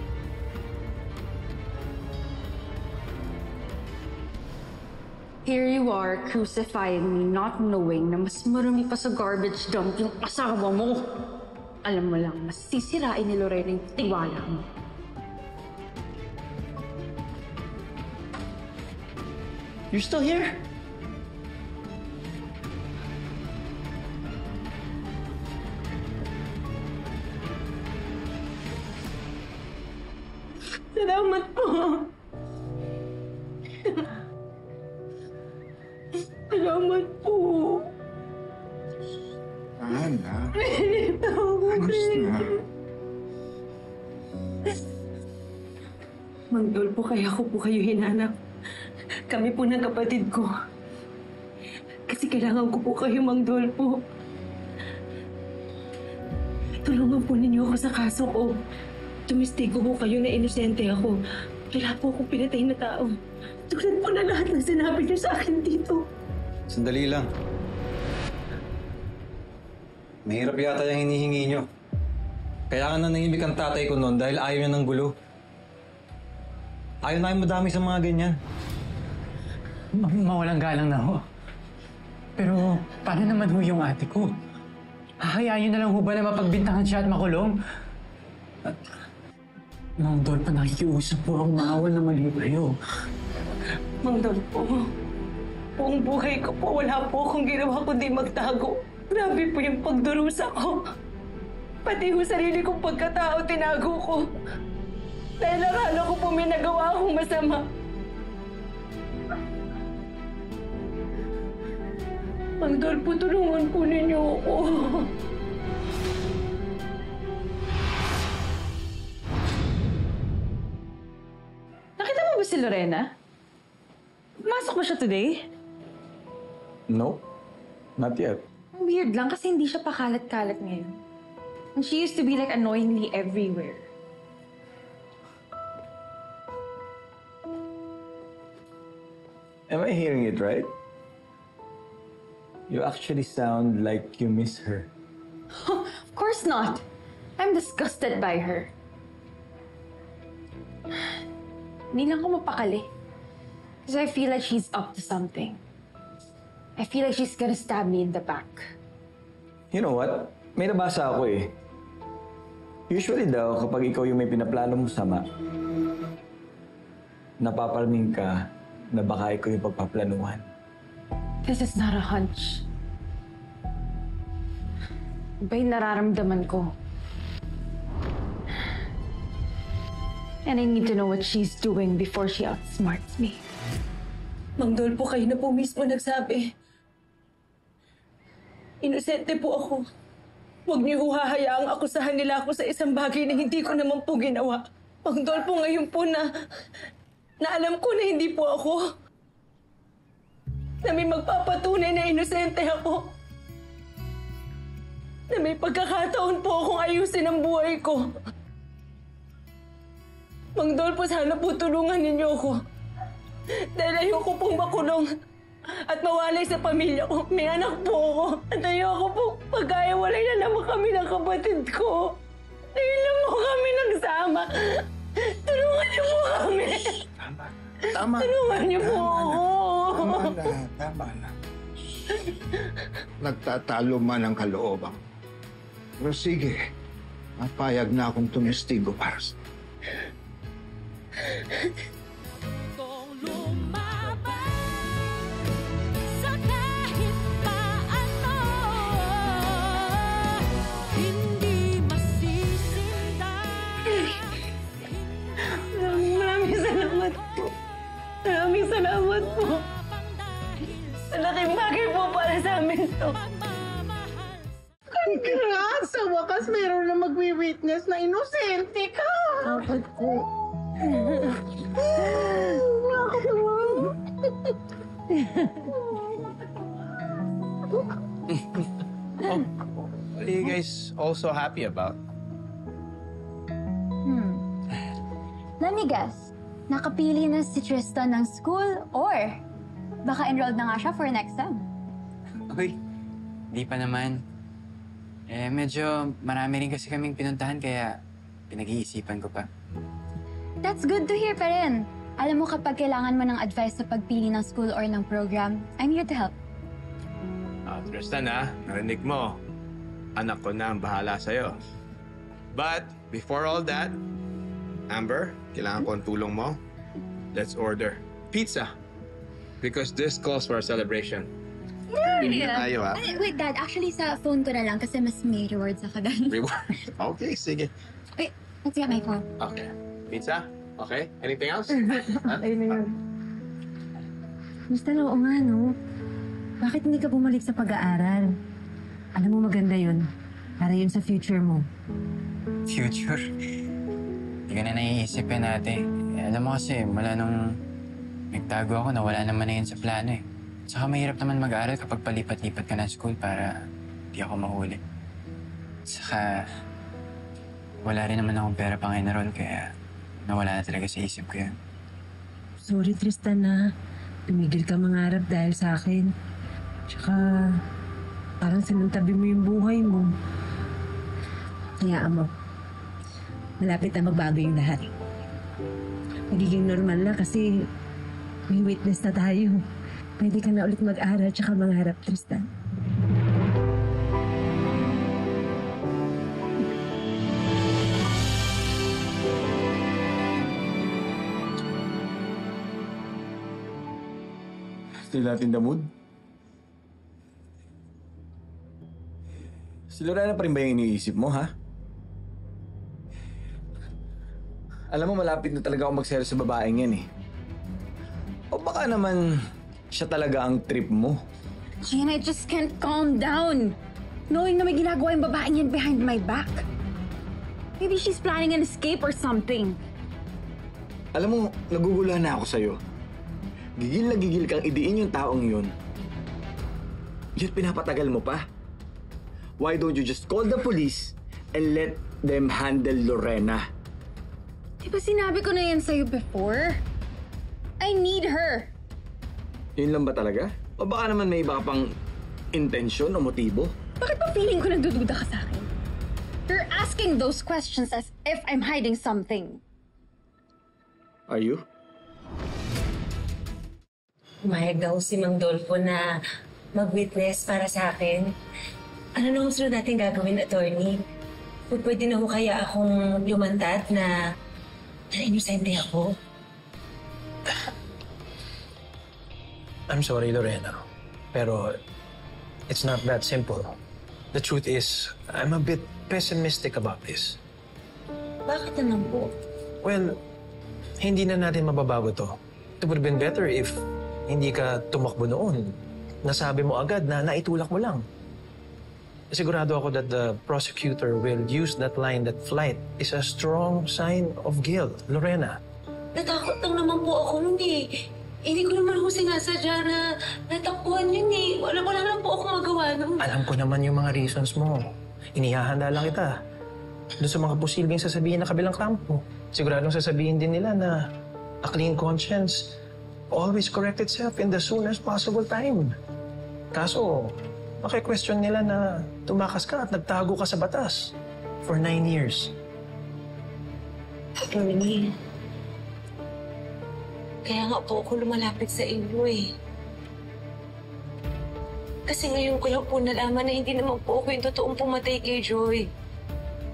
Here you are, crucifying me, not knowing na mas marami pa sa garbage dump yung asawa mo. Alam mo lang, mas sisirain ni Lorena yung tiwala mo. You're still here? Salamat po. Salamat po. Ana. Ayos na. Mang Dolpo, kaya ko po kayo hinanap. Kami po ng kapatid ko. Kasi kailangan ko po kayo, Mang Dolpo. Tulungan po ninyo ako sa kaso ko. Tumistigo ko kayo na inosente ako. Wala po akong pinatay na tao. Tulad po na lahat ng sinabi niyo sa akin dito. Sandali lang. Mahirap yata yung hinihingi nyo. Kaya nga nanahimik ang tatay ko noon dahil ayaw niya ng gulo. Ayaw na madami sa mga ganyan. Mawalang galang na ho. Pero paano naman ho yung ate ko? Hahayain na lang ho ba na mapagbintangan siya at makulong? At Mang Dolpo, nakikiusap po ang maawa na mali kayo. Mang Dolpo, buong buhay ko po, wala po akong ginawa kundi magtago. Grabe po yung pagdurusa ko. Pati yung sarili kong pagkatao, tinago ko. Dahil akala ko po may nagawa akong masama. Mang Dolpo, tulungan po ninyo ako. Nakita mo ba si Lorena? Pumasok ba siya today? No, not yet. Weird lang kasi hindi siya pakalat-kalat ngayon. And she used to be like annoyingly everywhere. Am I hearing it right? You actually sound like you miss her. Of course not. I'm disgusted by her. Hindi lang ako mapakali. Because I feel like she's up to something. I feel like she's gonna stab me in the back. You know what? May nabasa ako eh. Usually daw, kapag ikaw yung may pinaplano mo sama, napaparming ka na baka ikaw yung pagpaplanuhan. This is not a hunch. Iba yung nararamdaman ko. And I need to know what she's doing before she outsmarts me. Mang Dolpo, kayo na po mismo nagsabi. Inosente po ako. Huwag niyo hahayaang akusahan nila ako sa isang bagay na hindi ko naman po ginawa. Mang Dolpo, ngayon po na alam ko na hindi po ako. Na may magpapatunay na inosente ako. Na may pagkakataon po akong ayusin ang buhay ko. Mang Dolpo, sana po tulungan ninyo ako. Dahil ayoko pong makulong at mawalay sa pamilya ko. May anak po ako. At ayoko pong pagkaiwalay na naman kami ng kapatid ko. Dahil lang po kami nagsama. Tulungan niyo po kami. Tama. Tulungan niyo po ako. Tama na. Nagtatalo man ang kalooban. Pero sige, Mapayag na akong tumistigo para sa... Sa kahit paano, hindi masisindak. Maraming salamat po. Maraming salamat po. Malaking bagay po para sa amin to. Congrats! Sa wakas, meron na magwi-witness na inosente ka! Dapat po. Nakakatawa. What are you guys also happy about? Let me guess. Nakapili na si Tristan ng school or baka enrolled na nga siya for next sem. Uy, di pa naman. Medyo marami rin kasi kaming pinuntahan kaya pinag-iisipan ko pa. That's good to hear pa rin. Alam mo, kapag kailangan mo ng advice sa pagpili ng school or ng program, I'm here to help. Tristan narinig mo. Anak ko na ang bahala sa'yo. But, before all that, Amber, kailangan ko ang tulong mo. Let's order pizza. Because this calls for a celebration. Bili na tayo, Wait, Dad. Actually, sa phone ko na lang kasi mas may rewards ako doon. Reward? Okay, sige. Wait, let's get my phone. Okay. Pizza? Okay. Anything else? Okay na yun. Tristan, oo nga, no? Bakit hindi ka bumalik sa pag-aaral? Alam mo, maganda yun. Para yun sa future mo. Future? Hindi ka na naiisip yan, ate. Alam mo kasi, mula nung nagtago ako, nawala naman na yun sa plano eh. Saka mahirap naman mag-aaral kapag palipat-lipat ka ng school para di ako mahuli. Saka, wala rin naman akong pera pang enroll kaya nawala na talaga sa isip ko yun. Sorry, Tristan, na tumigil ka mangarap dahil sa akin. Tsaka, parang sinuntabi mo yung buhay mo. Hayaan mo. Malapit na magbago yung lahat. Magiging normal na kasi may witness na tayo. Pwede ka na ulit mag-aral tsaka mangarap, Tristan. Still not in the mood? Si Lorena pa rin ba yung iniisip mo, ha? Alam mo, malapit na talaga ako magsero sa babaeng yan, eh. O baka naman siya talaga ang trip mo. Gina, I just can't calm down. Knowing na may ginagawa yung babaeng yan behind my back. Maybe she's planning an escape or something. Alam mo, naguguluhan na ako sa'yo. Gigil na gigil kang idiin yung taong yun. Yet pinapatagal mo pa. Why don't you just call the police and let them handle Lorena? Di ba sinabi ko na yan sa'yo before? I need her. Yun lang ba talaga? O baka naman may iba pang intensyon o motibo? Bakit ba feeling ko nagdududa ka sa akin? You're asking those questions as if I'm hiding something. Are you? Umayag na si Mang Dolfo na mag-witness para sa akin. Ano na ang sunod natin gagawin, attorney? Pwede na ho kaya akong lumantad na inosente ako? I'm sorry, Lorena. Pero it's not that simple. The truth is, I'm a bit pessimistic about this. Bakit naman po? Well, hindi na natin mababago to. It would have been better if hindi ka tumakbo noon. Nasabi mo agad na naitulak mo lang. Sigurado ako that the prosecutor will use that line that flight is a strong sign of guilt. Lorena. Natakot lang naman po ako nun eh. Hindi ko naman ako sinasadya na natakbuhan yun eh. Wala lang po ako magawa nun. Alam ko naman yung mga reasons mo. Inihahanda lang kita. Doon sa mga posibleng sasabihin na kabilang kampo. Siguradong sasabihin din nila na a clean conscience always correct itself in the soonest possible time. Kaso, maki-question nila na tumakas ka at nagtago ka sa batas for 9 years. Attorney, kaya nga po ako lumalapit sa inyo eh. Kasi ngayon ko lang po nalaman na hindi naman po ako yung totoong pumatay kay Joy.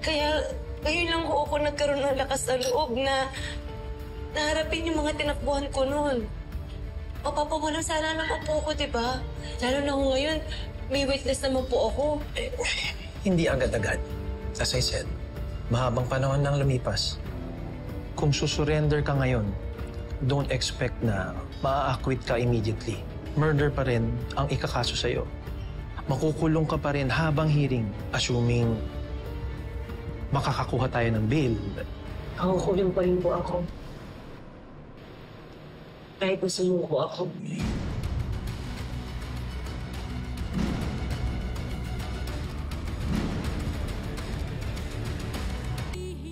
Kaya ngayon lang ho ako nagkaroon ng lakas sa loob na naharapin yung mga tinakbuhan ko noon. Mapapawalan sana naman po ako, di ba? Lalo na ho ngayon, may witness naman po ako. Hindi agad-agad. As I said, mahabang panahon nang lumipas. Kung susurrender ka ngayon, don't expect na maa-acquit ka immediately. Murder pa rin ang ikakaso sa'yo. Makukulong ka pa rin habang hearing, assuming makakakuha tayo ng bail. Makukulong pa rin po ako. Kahit sumuko ako.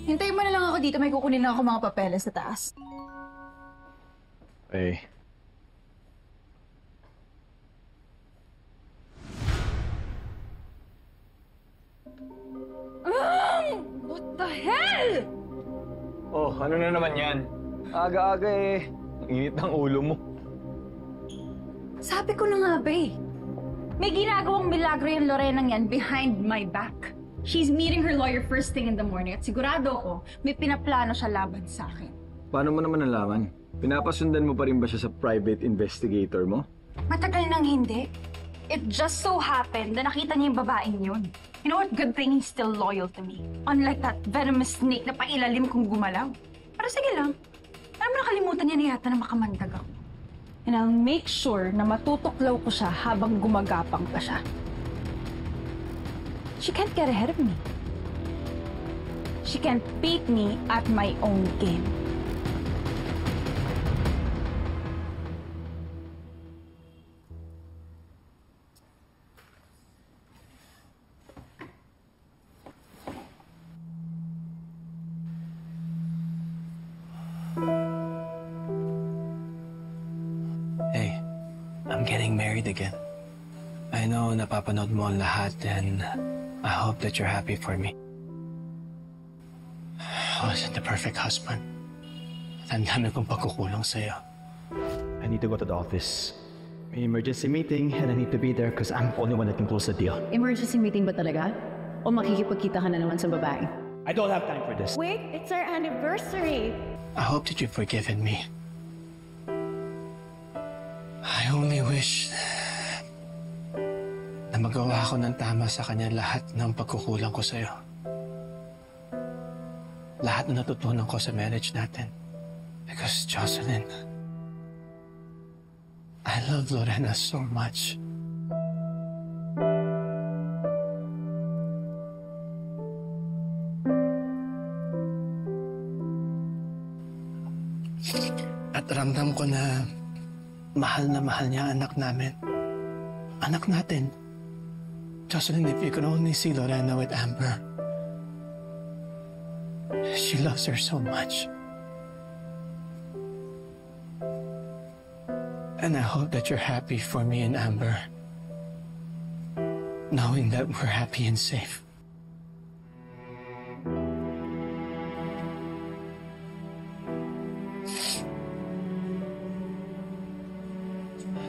Hintayin mo na lang ako dito. May kukunin lang ako mga papeles sa taas. Eh. What the hell? Oh, ano na naman yan? Aga-aga eh. Ang init ng ulo mo. Sabi ko na nga ba eh. May ginagawang milagro yung Lorenang yan behind my back. She's meeting her lawyer first thing in the morning at sigurado ko may pinaplano siya laban sa akin. Paano mo naman nalaman? Pinapasundan mo pa rin ba siya sa private investigator mo? Matagal nang hindi. It just so happened na nakita niya yung babaeng yun. You know what? Good thing he's still loyal to me. Unlike that venomous snake na pailalim kong gumalaw. Pero sige lang. Alam mo, nakalimutan niya na yata na makamandag ako. And I'll make sure na matutuklaw ko siya habang gumagapang pa siya. She can't get ahead of me. She can't beat me at my own game. Hey, I'm getting married again. I know napapanood mo ang lahat and I hope that you're happy for me. I wasn't the perfect husband. At ang dami kong pagkukulang sa'yo. I need to go to the office. May emergency meeting and I need to be there because I'm the only one that can close the deal. Emergency meeting ba talaga? O makikipagkita ka na naman sa babae? I don't have time for this. Wait, it's our anniversary. I hope that you've forgiven me. I only wish na magawa ko ng tama sa kanya lahat ng pagkukulang ko sa'yo. Lahat na natutunan ko sa marriage natin. Because Jocelyn, I love Lorena so much. At ramdam ko na mahal niya ang anak namin. Anak natin. Jocelyn, if you could only see Lorena with Amber. She loves her so much. And I hope that you're happy for me and Amber. Knowing that we're happy and safe.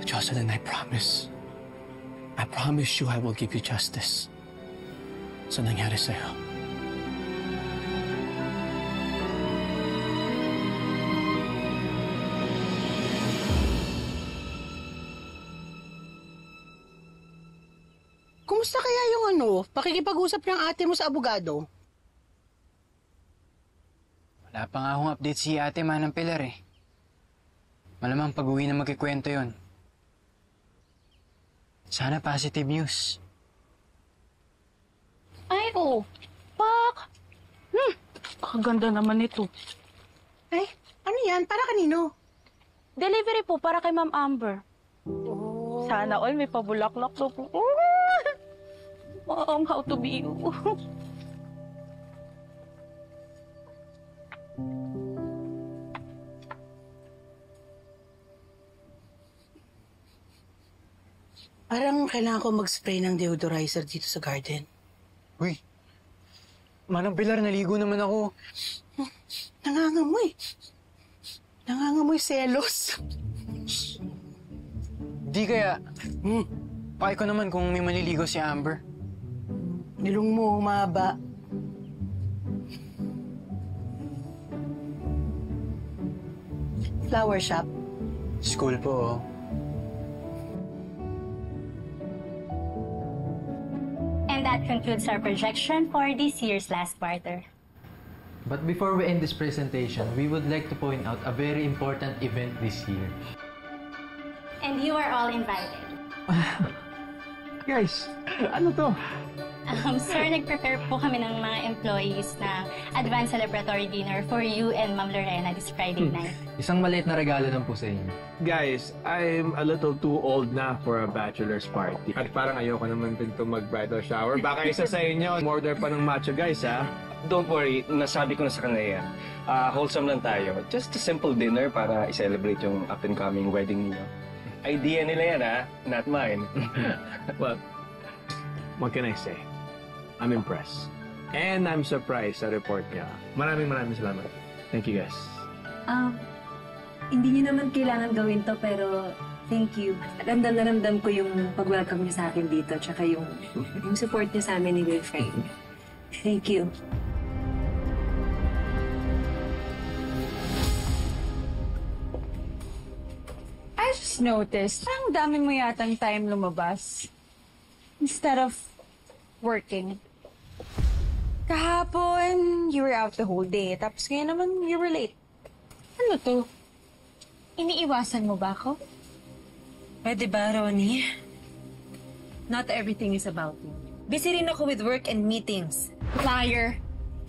Jocelyn, I promise you I will give you justice sa nangyari sa'yo. Kumusta kaya yung pakikipag-usap ng ate mo sa abogado? Wala pa nga akong update si ate Manang Pilar eh. Malamang pag-uwi na magkikwento yon. Sana positive news. Ay, oh. Pak! Kaganda naman ito. Ay, ano yan? Para kanino? Delivery po para kay Ma'am Amber. Sana all may pabulaklak daw po. Mom, how to be you. Parang kailangan ko mag-spray ng deodorizer dito sa garden. Uy, Manang Pilar, naligo naman ako. Nangangamoy. Nangangamoy selos. Di kaya, paki ko naman kung may maliligo si Amber. Nilong mo, humaba. Flower shop. School po, oh. And that concludes our projection for this year's last quarter. But before we end this presentation, we would like to point out a very important event this year. And you are all invited. Guys, ano to? Sir, nag-prepare po kami ng mga employees na advanced celebratory dinner for you and Ma'am Lorena this Friday night. Isang maliit na regalo lang po sa inyo. Guys, I'm a little too old na for a bachelor's party. At parang ayoko naman din to mag-bridal shower. Baka isa sa inyo, order pa ng macho guys, ha? Don't worry, nasabi ko na sa kanila yan. Wholesome lang tayo. Just a simple dinner para i-celebrate yung up-and-coming wedding niyo. Idea nila yan, ha? Not mine. Well, what can I say? I'm impressed. And I'm surprised sa report niya. Maraming salamat. Thank you, guys. Hindi niyo naman kailangan gawin to, pero thank you. Ramdam na ramdam ko yung pag-welcome niyo sa akin dito, tsaka yung support niyo sa amin ni Wilfred. Thank you. I just noticed, ang dami mo yatang time lumabas. Instead of working. Kahapon, you were out the whole day. Tapos ngayon naman, you were late. Ano to? Iniiwasan mo ba ako? Pwede ba, Ronnie? Not everything is about me. Busy rin ako with work and meetings. Liar!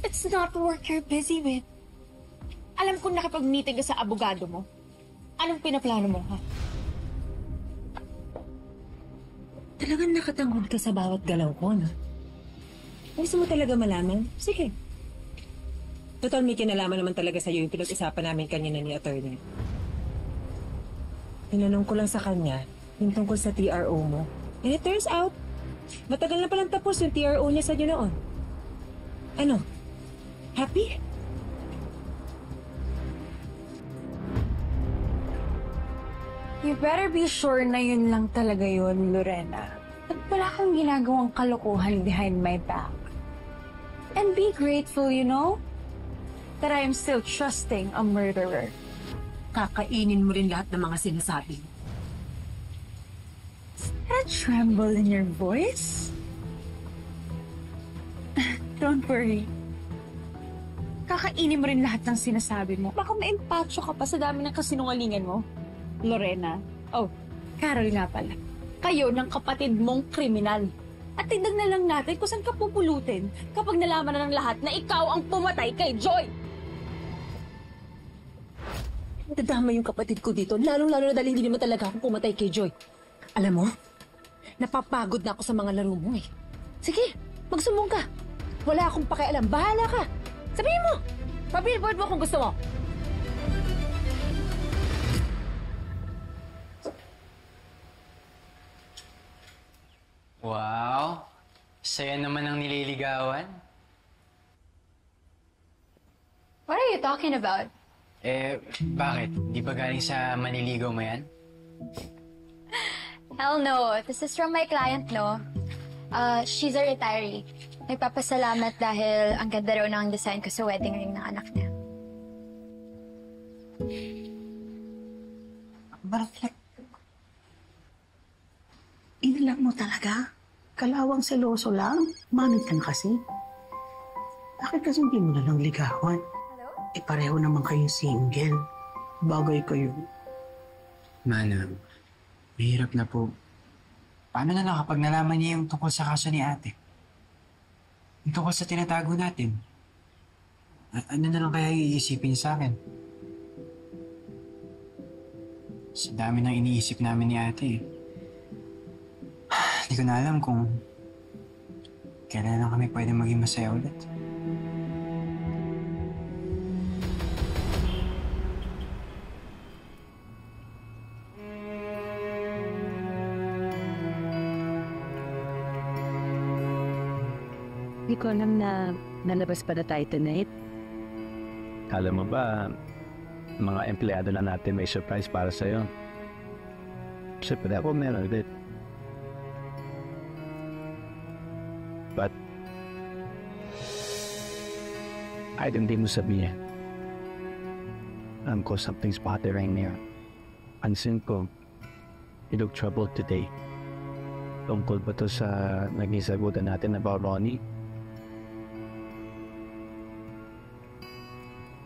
It's not work you're busy with. Alam ko nakipag-meeting ka sa abogado mo. Anong pinaplano mo, ha? Talagang nakatanggol ka sa bawat galaw ko, no? Gusto mo talaga malaman? Sige. Total, may kinalaman naman talaga sa'yo yung pinag-usapan namin kanina ni attorney. Tinanong ko lang sa kanya yung tungkol sa TRO mo. And it turns out, matagal na palang tapos yung TRO niya sa'yo noon. Ano? Happy? You better be sure na yun lang talaga yun, Lorena. At wala kang ginagawang kalokohan behind my back. And be grateful, you know, that I am still trusting a murderer. Kakainin mo rin lahat ng mga sinasabi. Is that a tremble in your voice? Don't worry. Kakainin mo rin lahat ng sinasabi mo. Baka ma-impatyo ka pa sa dami ng kasinungalingan mo. Lorena. Oh, Carol nga pala. Kayo ng kapatid mong kriminal. At tignan na lang natin kung saan ka pupulutin kapag nalaman na ng lahat na ikaw ang pumatay kay Joy. Dadama yung kapatid ko dito, lalong-lalo na dahil hindi naman talaga ako pumatay kay Joy. Alam mo, napapagod na ako sa mga laro mo eh. Sige, magsumbong ka. Wala akong pakialam, bahala ka. Sabihin mo, pa-billboard mo kung gusto mo. Wow! Saya naman ang nililigawan. What are you talking about? Bakit? Di ba galing sa maniligaw mo yan? Hell no. This is from my client, no? She's a retiree. Nagpapasalamat dahil ang ganda raw ng design ko sa wedding ring ng anak niya. Barflek. Inilak mo talaga? Kalawang seloso lang? Manit ka na kasi. Bakit kasi hindi mo nalang ligawan? Pareho naman kayong single. Bagay kayo. Manang, mahirap na po. Paano na lang kapag nalaman niya yung tungkol sa kaso ni ate? Yung tungkol sa tinatago natin? Ano na lang kaya iisipin niya sa akin? Sa dami ng iniisip namin ni ate eh. Hindi ko na alam kung kailan lang kami pwede maging masaya ulit. Hindi ko alam na nalabas pa na tayo tonight. Kala mo ba, mga empleyado na natin may surprise para sa'yo? Siyempre ako meron din. But, kahit hindi mo sabihin, alam ko something's bothering me. Pansin ko, you look troubled today. Tungkol ba to sa naging sagutan natin about Ronnie?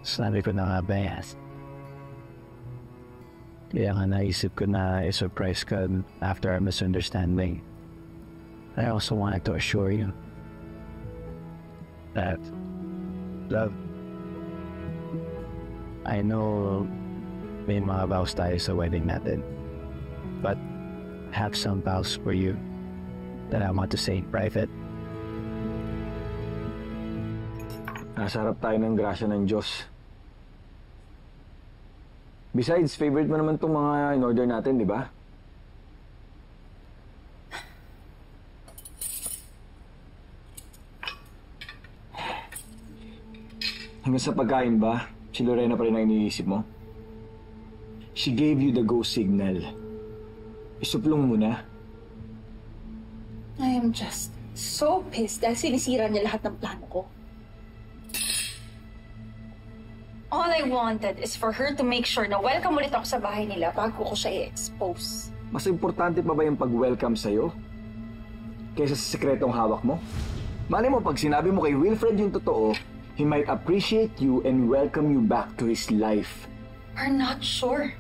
Sabi ko na nga ba, yes. Kaya nga naisip ko na i-surprise ka after our misunderstanding. I also wanted to assure you that, love, I know may mga vows tayo sa wedding natin, but I have some vows for you that I want to say in private. Nasa harap tayo ng grasya ng Diyos. Besides, favorite mo naman itong mga in-order natin, di ba? Hanggang sa pagkain ba, si Lorena pa rin ang iniisip mo? She gave you the go signal. Isuplong mo na. I am just so pissed dahil sinisira niya lahat ng plano ko. All I wanted is for her to make sure na welcome ulit ako sa bahay nila bago ko siya i-expose. Mas importante pa ba yung pag-welcome sa'yo? Kaysa sa sekretong hawak mo? Malay mo, pag sinabi mo kay Wilfred yung totoo, he might appreciate you and welcome you back to his life. Are not sure.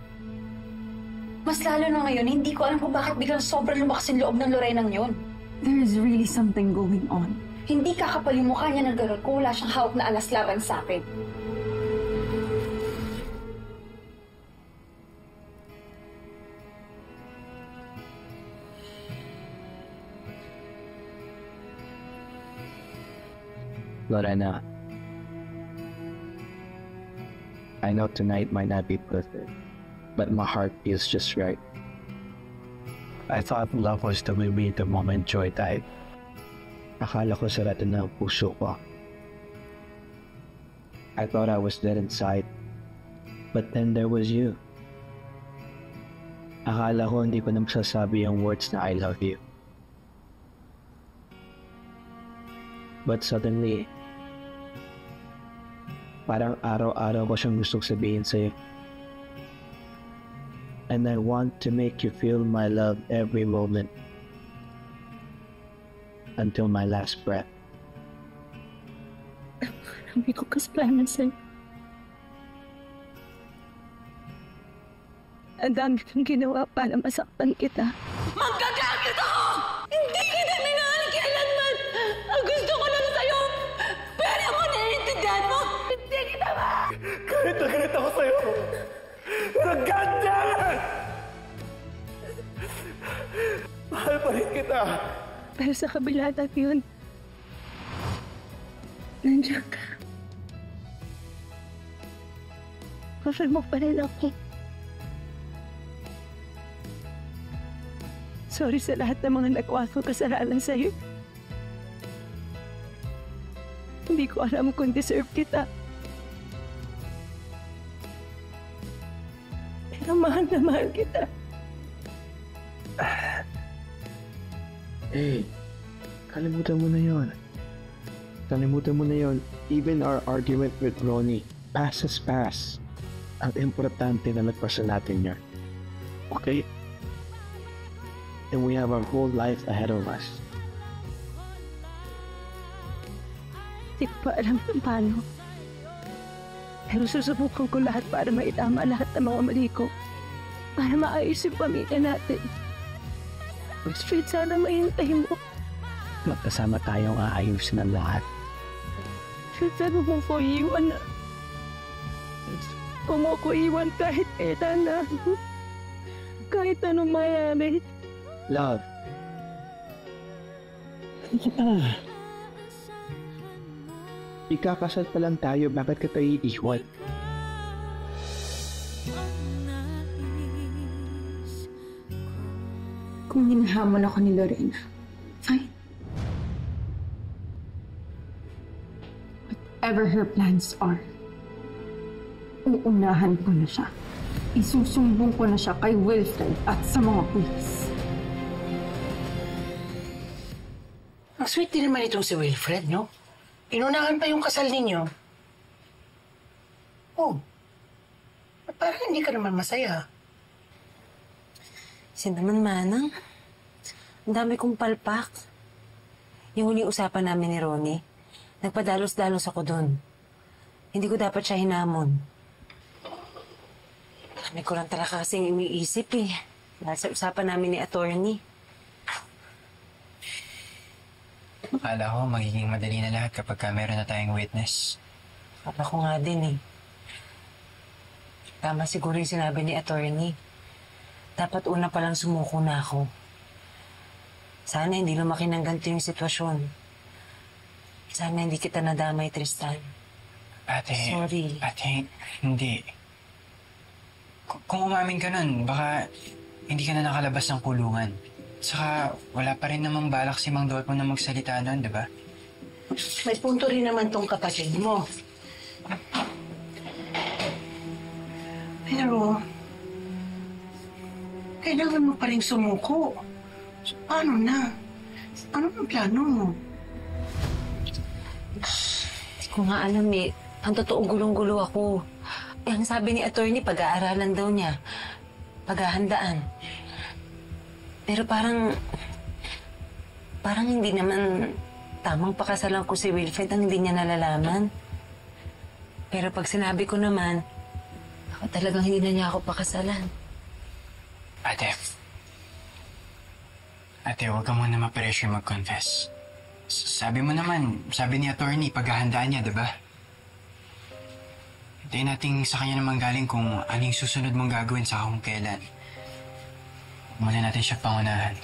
Mas lalo na ngayon, hindi ko alam kung bakit biglang sobrang lumakas yung loob ng Lorenang yun. There is really something going on. Hindi kakapal yung mukha niya ng gano'n kung wala siyang hawak na alas laban sa akin. Lorena, I know tonight might not be perfect, but my heart feels just right. I thought love was the way the moment joy died. Akala ko sarado na ang puso ko. I thought I was dead inside, but then there was you. Akala ko hindi ko na masasabi ang words na I love you. But suddenly, parang araw-araw ko siyang gustong sabihin sa'yo. And I want to make you feel my love every moment. Until my last breath. Marami ko kasalanan sa'yo. Ang dami kong ginawa para masaktan kita. Magkakakit ako! Hindi kita minahal kailanman! Ang gusto ko lang sa'yo, pera mo, naiintindihan mo! Hindi kita ba? Galit na galit ako sa'yo! Pero goddammit! Mahal pa rin kita! Pero sa kabila ng yun, nandiyan ka. Mahal mo pa rin ako. Sorry sa lahat ng mga nagawa kong kasalanan sa'yo. Hindi ko alam kung deserve kita. Pero mahal na mahal kita. Hey, kalimutan mo na yon. Kalimutan mo na yon. Even our argument with Ronnie, past is past. Ang importante na nagpasa natin yan. Okay? And we have our whole life ahead of us. Hindi ko pa alam kung paano. Pero susubukan ko lahat para maitama lahat ng mga mali ko. Para maayos yung pamilya natin. Street, sana mahintay mo. Magkasama tayong aayusin ang lahat. Street, sana mo ko iwan na. Kung mo ko iwan kahit kailan na. Kahit anong mayari. Love. Ikakasal pa lang tayo, bakit ka tayo iiwan? Kung hinahamon ako ni Lorena, fine. Whatever her plans are, uunahan ko na siya. Isusumbong ko na siya kay Wilfred at sa mga pulis. Ang sweet din naman itong si Wilfred, no? Inunahan pa yung kasal ninyo. Oh, Parang hindi ka naman masaya. Kasi naman, Manang. Ang dami kong palpak. Yung huling usapan namin ni Ronnie, nagpadalos-dalos ako doon. Hindi ko dapat siya hinamon. Dami ko lang talaga kasing iniisip eh. Dahil sa usapan namin ni attorney. Akala ko magiging madali na lahat kapag meron na tayong witness. Akala ko nga din eh. Tama siguro yung sinabi ni attorney. Dapat una palang sumuko na ako. Sana hindi lumaki ng ganito yung sitwasyon. Sana hindi kita nadamay, Tristan. Ate, sorry. Ate, hindi. Kung umamin ka nun, baka hindi ka na nakalabas ng kulungan. Saka wala pa rin namang balak si Mang Dolpo na magsalita nun, di ba? May punto rin naman tong kapatid mo. Pero, kailangan mo pa rin sumuko. So, paano na? Ano ang plano mo? Hindi ko nga alam eh. Ang totoo gulong-gulo ako. Eh, ang sabi ni attorney, pag-aaralan daw niya. Paghahandaan. Pero parang hindi naman tamang pakasalan ko si Wilfred ang hindi niya nalalaman. Pero pag sinabi ko naman, ako talagang hindi na niya ako pakasalan. Ate, huwag ka muna ma-pressure mag-confess. Sabi mo naman, sabi ni attorney, paghahandaan niya, di ba? Hintayin natin sa kanya naman galing kung ano yung susunod mong gagawin sa kung kailan. Muna natin siya pangunahan.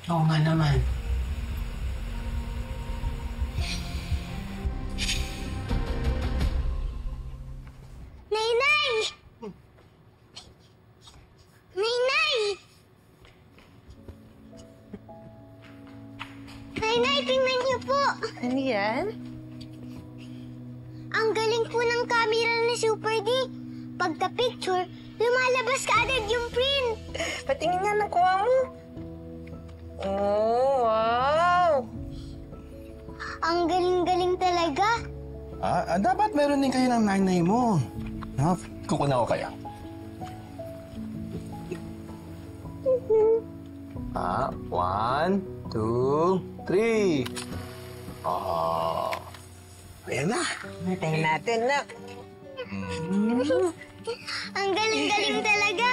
Oo nga naman. Nainay! Nainay! Nainay, tingnan niyo po! Ano yan? Ang galing po ng camera ni Super D. Pagka-picture, lumalabas ka agad yung print. Patingin nga, nakuha mo. Oh, wow! Ang galing-galing talaga. Dapat meron din kayo ng nanay mo. Ha? Kukunan ko kaya. One, two, three. Oh. Ayan na. Tingnan natin, nak. Ang galing-galing talaga.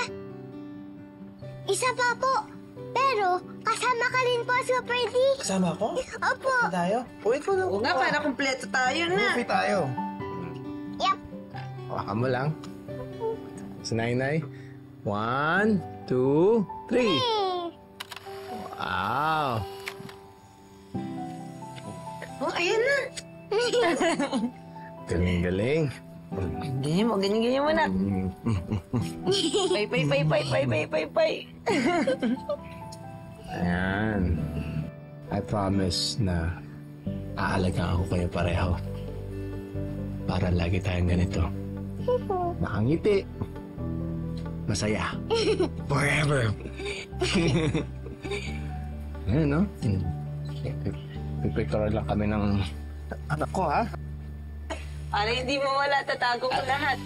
Isa pa po. Pero, kasama ka rin po, Super D. Kasama ako? Opo. Tayo? Wait ko lang. Oo nga, para kumpleto tayo na. Movie tayo. Yup. Hawakan mo lang. Sa Nainay. 1, 2, 3. Wow. Oh, ayan na. Galing-galing. Ganyan mo na. Pay. Ayan. I promise na aalagaan ko kayo pareho. Para lagi tayong ganito. Nakangiti. Masaya. Forever. Ayan, no? Pipicture lang kami ng anak ko, ha? Para hindi mo wala, tatago ko lahat.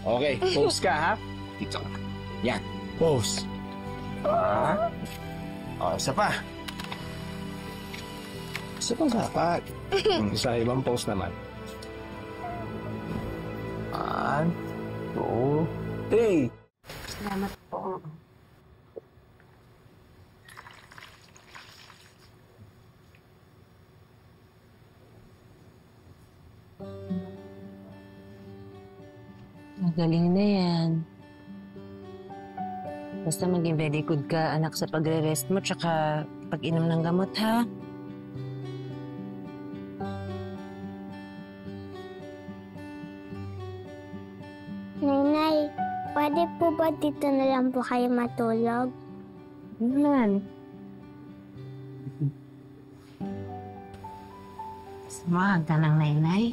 Okay, pose ka, ha? Dito ka. Yan, pose. Isa pa. Isa pang dapat. Sa ibang pose naman. 1, 2, 3. Salamat po. Magaling na yan. Basta maging very good ka, anak, sa pagre-rest mo, tsaka pag-inom ng gamot, ha? Nainay, pwede po ba dito na lang po kayo matulog? Naman. Sumahag ka ng nainay.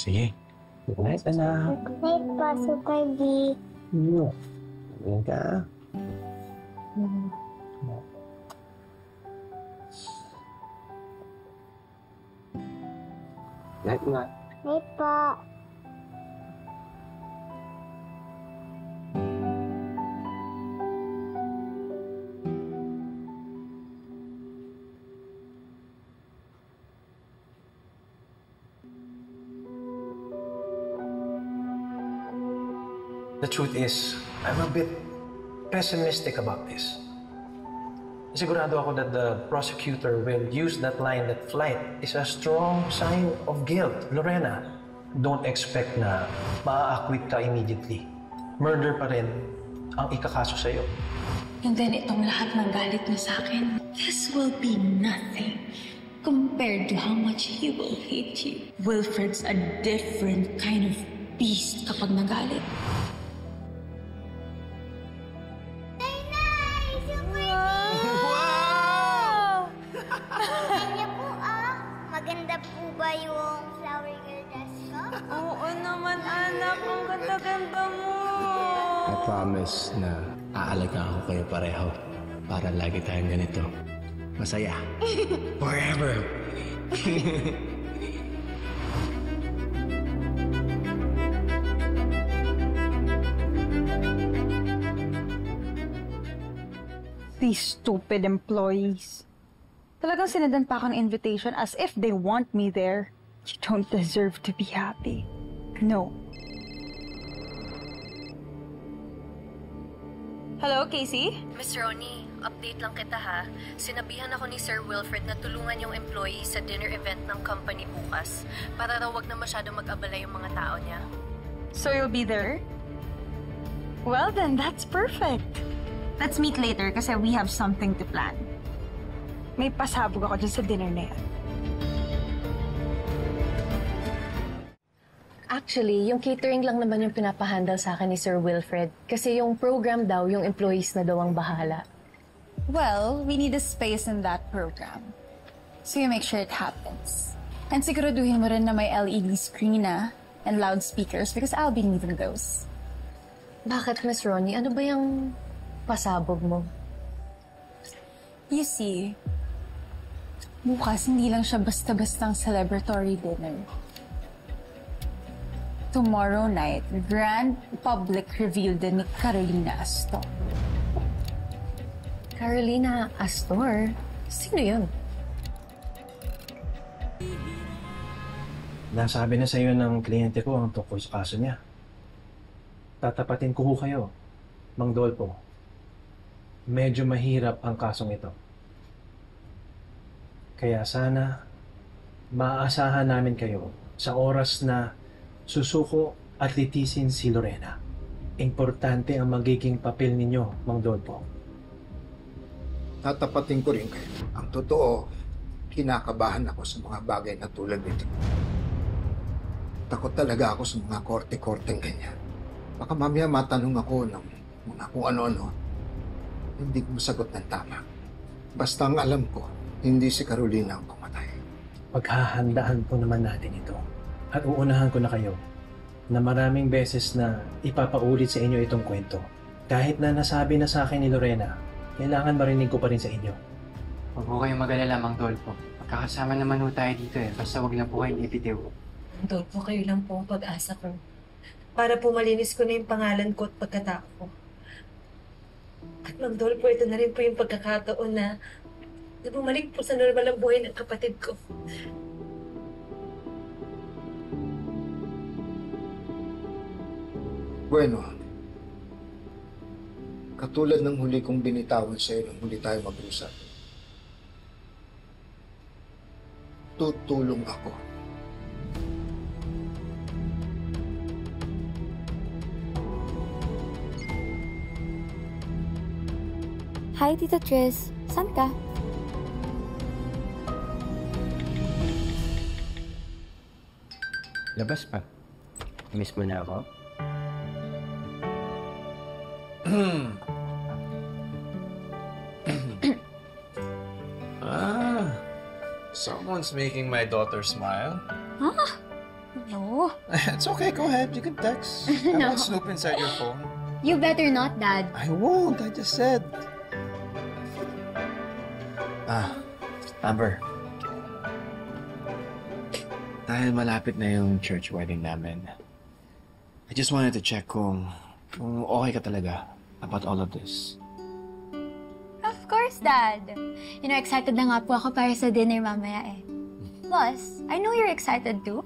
Sige. Good night, anak. Good night po, Super D. Ayan ka. Night nga. Night po. The truth is, I'm a bit pessimistic about this. Sigurado ako that the prosecutor will use that line that flight is a strong sign of guilt. Lorena, don't expect na maa-acquit ka immediately. Murder pa rin ang ikakaso sa'yo. And then itong lahat ng galit niya sa akin, this will be nothing compared to how much he will hate you. Wilfred's a different kind of beast kapag nagalit. Maganda po ba yung flower girl dress ko? Oo naman, anak. Ang ganda-ganda mo. I promise na aalagaan ko kayo pareho para lagi tayong ganito. Masaya. Forever. These stupid employees. Talagang sinendan pa ako ng invitation as if they want me there. You don't deserve to be happy. No. Hello, Casey? Miss Ronnie, update lang kita ha. Sinabihan ako ni Sir Wilfred na tulungan yung employee sa dinner event ng company bukas para raw wag na masyado mag-abala yung mga tao niya. So you'll be there? Well then, that's perfect. Let's meet later kasi we have something to plan. May pasabog ako dyan sa dinner na yan. Actually, yung catering lang naman yung pinapahandle sa akin ni Sir Wilfred. Kasi yung program daw, yung employees na daw ang bahala. Well, we need a space in that program. So you make sure it happens. And siguraduhin mo rin na may LED screen and loudspeakers because I'll be needing those. Bakit, Miss Ronnie? Ano ba yung pasabog mo? You see, bukas hindi lang siya basta-bastang celebratory dinner. Tomorrow night, grand public reveal din ni Carolina Astor. Carolina Astor? Sino yun? Nasabi na sa'yo ng kliyente ko ang tungkol sa kaso niya. Tatapatin ko kayo, Mang Dolpo. Medyo mahirap ang kasong ito. Kaya sana maaasahan namin kayo sa oras na susuko at litisin si Lorena. Importante ang magiging papel ninyo, Mang Dolpo. Tatapatin ko rin kayo. Ang totoo, kinakabahan ako sa mga bagay na tulad nito. Takot talaga ako sa mga korte-korteng ganyan. Baka mamaya matanong ako ng mga kung ano-ano. Hindi ko masagot ng tama. Basta ang alam ko, hindi si Carolina ang pumatay. Paghahandaan po naman natin ito. At uunahan ko na kayo na maraming beses na ipapaulit sa inyo itong kwento. Kahit na nasabi na sa akin ni Lorena, kailangan marinig ko pa rin sa inyo. Huwag po kayong mag-alala, Mang Dolpo. Magkakasama naman po tayo dito Basta huwag na po kayong ibitiw. Mang Dolpo, kayo lang po ang pag-asa ko. Para po malinis ko na yung pangalan ko at pagkatao ko. At Mang Dolpo, ito na rin po yung pagkakataon na bumalik po sa normal ang buhay ng kapatid ko. Bueno, katulad ng huli kong binitawan sa'yo nung huli tayo mag-usap, tutulong ako. Hi, Tita Tris. Saan ka? Labas pa. Miss mo na ako? Someone's making my daughter smile. Huh? No. It's okay, go ahead. You can text. I No. won't snoop inside your phone. You better not, Dad. I won't. I just said. Amber. Dahil malapit na yung church wedding namin, I just wanted to check kung okay ka talaga about all of this. Of course, Dad. You know, excited na nga po ako para sa dinner mamaya eh. Plus, I know you're excited too.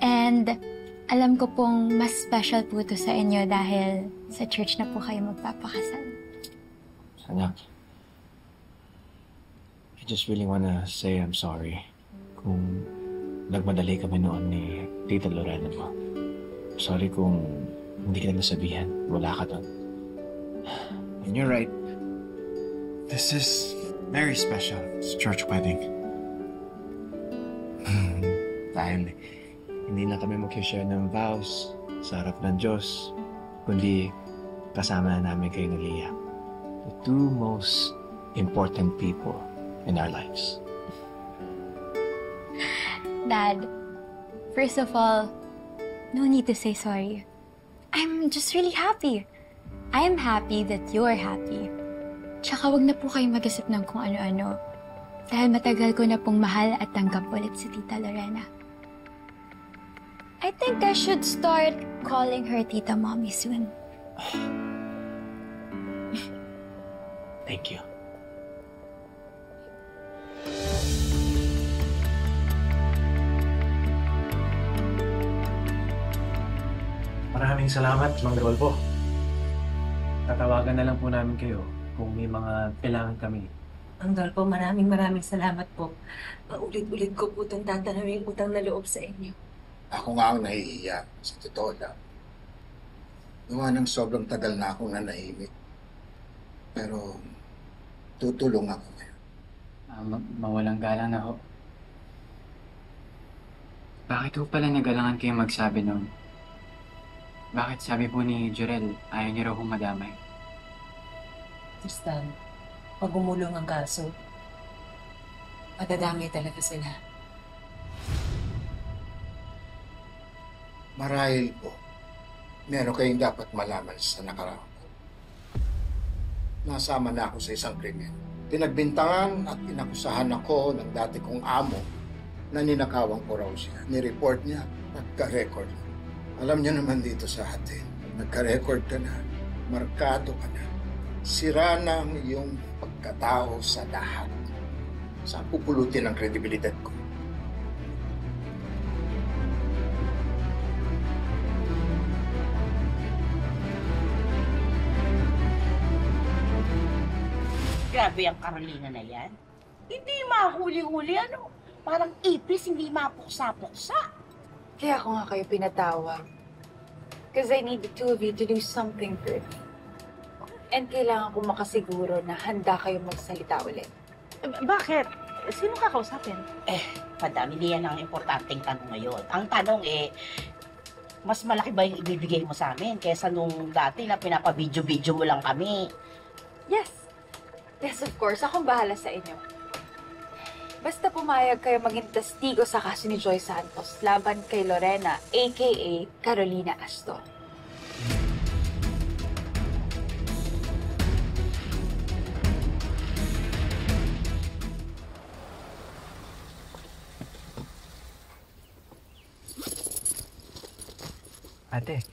And alam ko pong mas special po to sa inyo dahil sa church na po kayo magpapakasal. Anak, I just really wanna say I'm sorry kung nagmadali kami noon ni Tita Lorena mo. Sorry kung hindi kita nasabihan. Wala ka doon. And you're right. This is very special. It's a church wedding. Dahil hindi na kami mag-share ng vows sa harap ng Diyos, kundi kasama na namin kayo ni Leah. The two most important people in our lives. Dad, first of all, no need to say sorry. I'm just really happy. I'm happy that you're happy. Tsaka wag na po kayo mag-isip ng kung ano-ano. Dahil matagal ko na pong mahal at tanggap ulit si Tita Lorena. I think I should start calling her Tita Mommy soon. Thank you. Maraming salamat, Mang Rolfo. Tatawagan na lang po namin kayo kung may mga kailangan kami. Ang Dolpo, maraming salamat po. Paulit-ulit ko po itong tatanawin utang na loob sa inyo. Ako nga ang nahihiya, sa totoo lang. Gawa ng sobrang tagal na akong nanahimik. Pero tutulong ako ngayon. Mawalang galang na ho. Bakit ho pala nagalangan kayo magsabi nun? Bakit sabi po ni Jurel, ayaw niya raw madamay? Tristan, pag umulong ang kaso, madadamay talaga sila. Marahil po, meron kayong dapat malaman sa nakaraan ko. Nasama na ako sa isang krimen. Pinagbintangan at inakusahan ako ng dati kong amo na ninakawan ko raw siya. Nireport niya, nagka-record. Alam niyo naman dito sa atin, nagka-record ka na, markado ka na, sira na ang iyong pagkatao sa lahat. Saan pupulutin ang kredibilidad ko? Grabe ang Carolina na yan. Hindi mahuli-huli, ano? Parang ipis, hindi mapuksa-puksa. Kaya ako nga kayo pinatawag. Because I need the two of you to do something for me. And kailangan ko makasiguro na handa kayo magsalita ulit. Bakit? Sino kakausapin? Madami diyan ang importanteng tanong ngayon. Ang tanong mas malaki ba yung ibibigay mo sa amin kaysa nung dati na pinapabidyo-bidyo mo lang kami? Yes. Yes, of course. Akong bahala sa inyo. Basta pumayag kayo maging testigo sa kaso ni Joy Santos laban kay Lorena, a.k.a. Carolina Astor. Ate,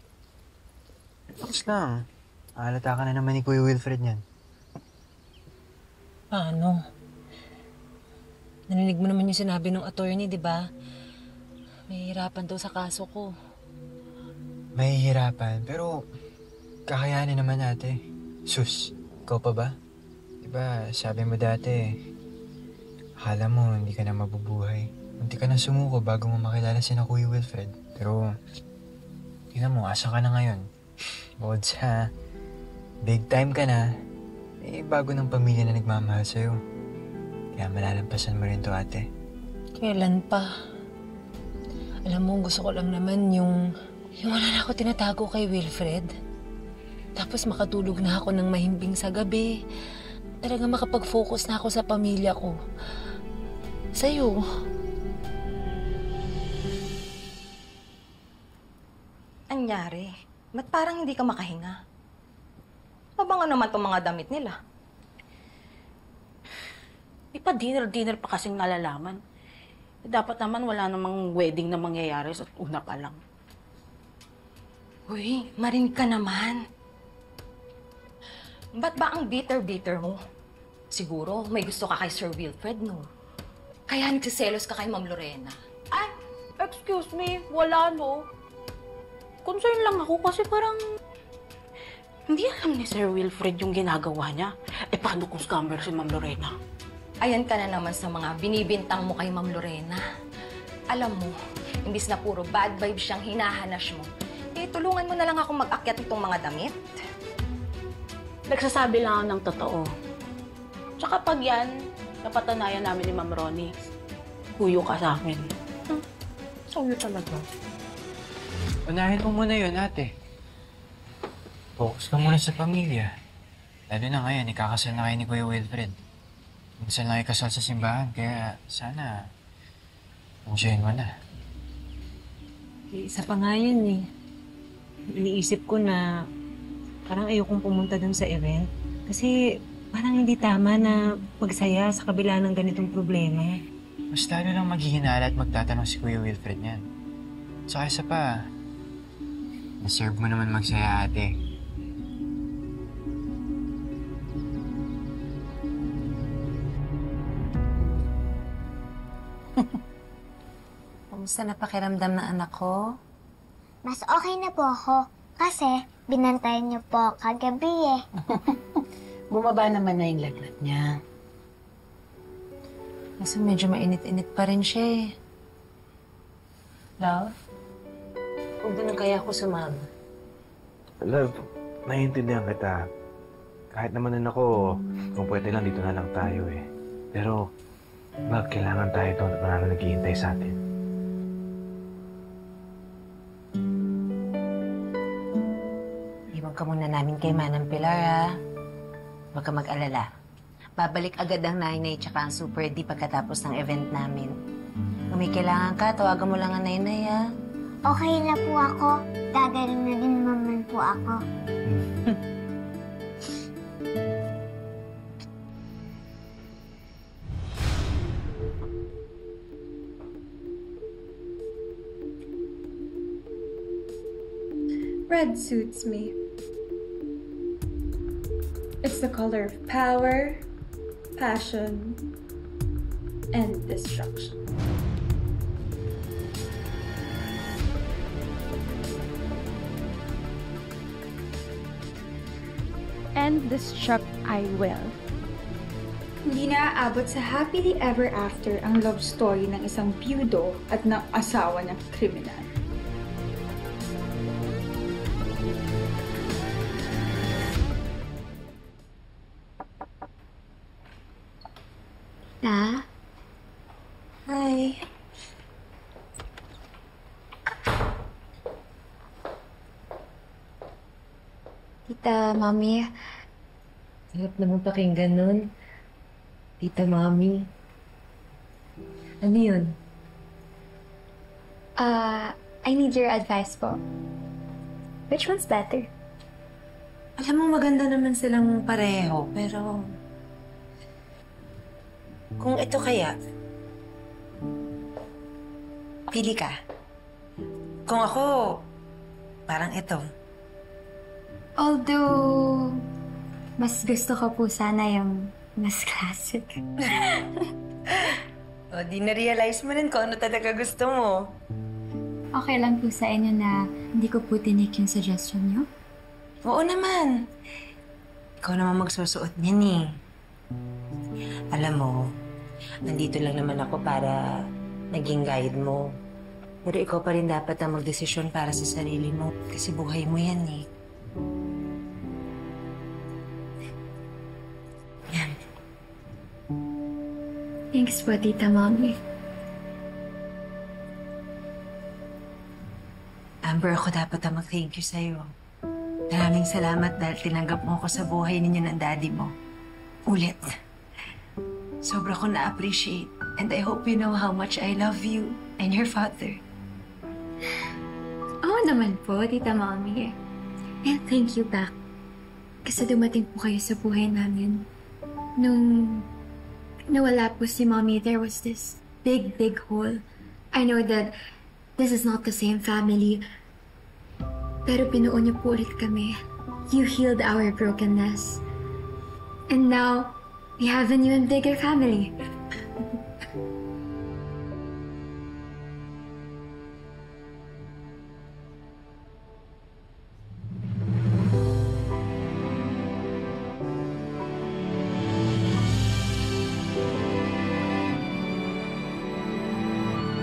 focus lang. Alata ka na naman ni Kuya Wilfred niyan. Paano? Narinig mo naman yung sinabi ng attorney, di ba? May hirapan daw sa kaso ko. May hirapan, pero kakayanin naman ate. Sus, ikaw pa ba? Diba, sabi mo dati, akala mo hindi ka na mabubuhay. Munti ka na sumuko bago mo makilala si na Kuya Wilfred. Pero, tingnan mo, asa ka na ngayon. Bukod sa big time ka na, bago ng pamilya na nagmamahal sa'yo. Kaya malalampasan mo rin to, ate. Kailan pa? Alam mo, gusto ko lang naman yung wala na ako tinatago kay Wilfred. Tapos makatulog na ako ng mahimbing sa gabi. Talaga makapag-focus na ako sa pamilya ko. Sa'yo. Anyari? Ba't parang hindi ka makahinga? Pabango naman tong mga damit nila. Di pa dinner pa kasing nalalaman. Dapat naman wala namang wedding na mangyayari sa una pa lang. Uy, marinig ka naman. Ba't ba ang bitter-bitter mo? Siguro may gusto ka kay Sir Wilfred, no? Kaya nagsiselos ka kay Ma'am Lorena. Ay, excuse me, wala no. Concern lang ako kasi parang hindi alam ni Sir Wilfred yung ginagawa niya. Paano kung scammer si Ma'am Lorena? Ayan ka na naman sa mga binibintang mo kay Ma'am Lorena. Alam mo, imbis na puro bad vibes siyang hinahanas mo, tulungan mo na lang ako mag-akyat itong mga damit. Nagsasabi lang ako ng totoo. Tsaka pag yan, napatanayan namin ni Ma'am Ronnie, huyo ka sa akin. Huyo talaga. Unahin mo muna yun, ate. Focus ka muna sa pamilya. Lalo na ngayon, ikakasal na kayo ni Kuya Wilfred. Minsan lang ikasal sa simbahan, kaya sana enjoyin mo na. Isa pa nga yun eh. Iniisip ko na parang ayokong pumunta dun sa event. Kasi parang hindi tama na magsaya sa kabila ng ganitong problema. Mas lalo lang maghihinala at magtatanong si Kuya Wilfred niyan. Saka isa pa, deserve mo naman magsaya, ate. Kamusta na pakiramdam ng anak ko? Mas okay na po ako kasi binantayan niyo po kagabi eh. Bumaba naman na yung lagnat niya. Kaso medyo mainit-init pa rin siya eh. Love? Huwag doon kaya ako sumama. Love, naiintindihan kita. Kahit naman din ako, kung pwede lang dito na lang tayo eh. Pero, love, kailangan tayo doon at marami naghihintay sa atin. Iwan ka muna namin kay Manang Pilar, ha? Huwag ka mag-alala. Babalik agad ang Nainay tsaka ang Super D pagkatapos ng event namin. Kung may kailangan ka, tawagan mo lang ang Nainay, ha? Okay na po ako. Gagaling na din naman po ako. Red suits me. It's the color of power, passion, and destruction. And destruct I will. Hindi na aabot sa happily ever after ang love story ng isang byudo at ng asawa ng kriminal. Ta? Hi. Tita, Mami. Sarap naman pakinggan nun. Tita, Mami. Ano yun? I need your advice po. Which one's better? Alam mo, maganda naman silang pareho, pero... Kung ito kaya, pili ka. Kung ako, parang ito. Although, mas gusto ko po sana yung mas classic. O, di na-realize mo rin kung ano talaga gusto mo. Okay lang po sa inyo na hindi ko po tinik yung suggestion niyo? Oo naman. Ikaw naman magsusuot niyan eh. Alam mo, nandito lang naman ako para naging guide mo. Pero ikaw pa rin dapat ang magdesisyon para sa sarili mo. Kasi buhay mo yan eh. Yan. Thanks po, Tita Mommy. Amber, ako dapat ang mag-thank you sa'yo. Maraming salamat dahil tinanggap mo ako sa buhay ninyo ng daddy mo. Ulit. Sobra ko na-appreciate. And I hope you know how much I love you and your father. Oo naman po, Tita Mommy. And thank you back. Kasi dumating po kayo sa buhay namin. Nung nawala po si Mommy, there was this big, big hole. I know that this is not the same family, pero binuo niyo po ulit kami. You healed our brokenness. And now, we have a new and bigger family.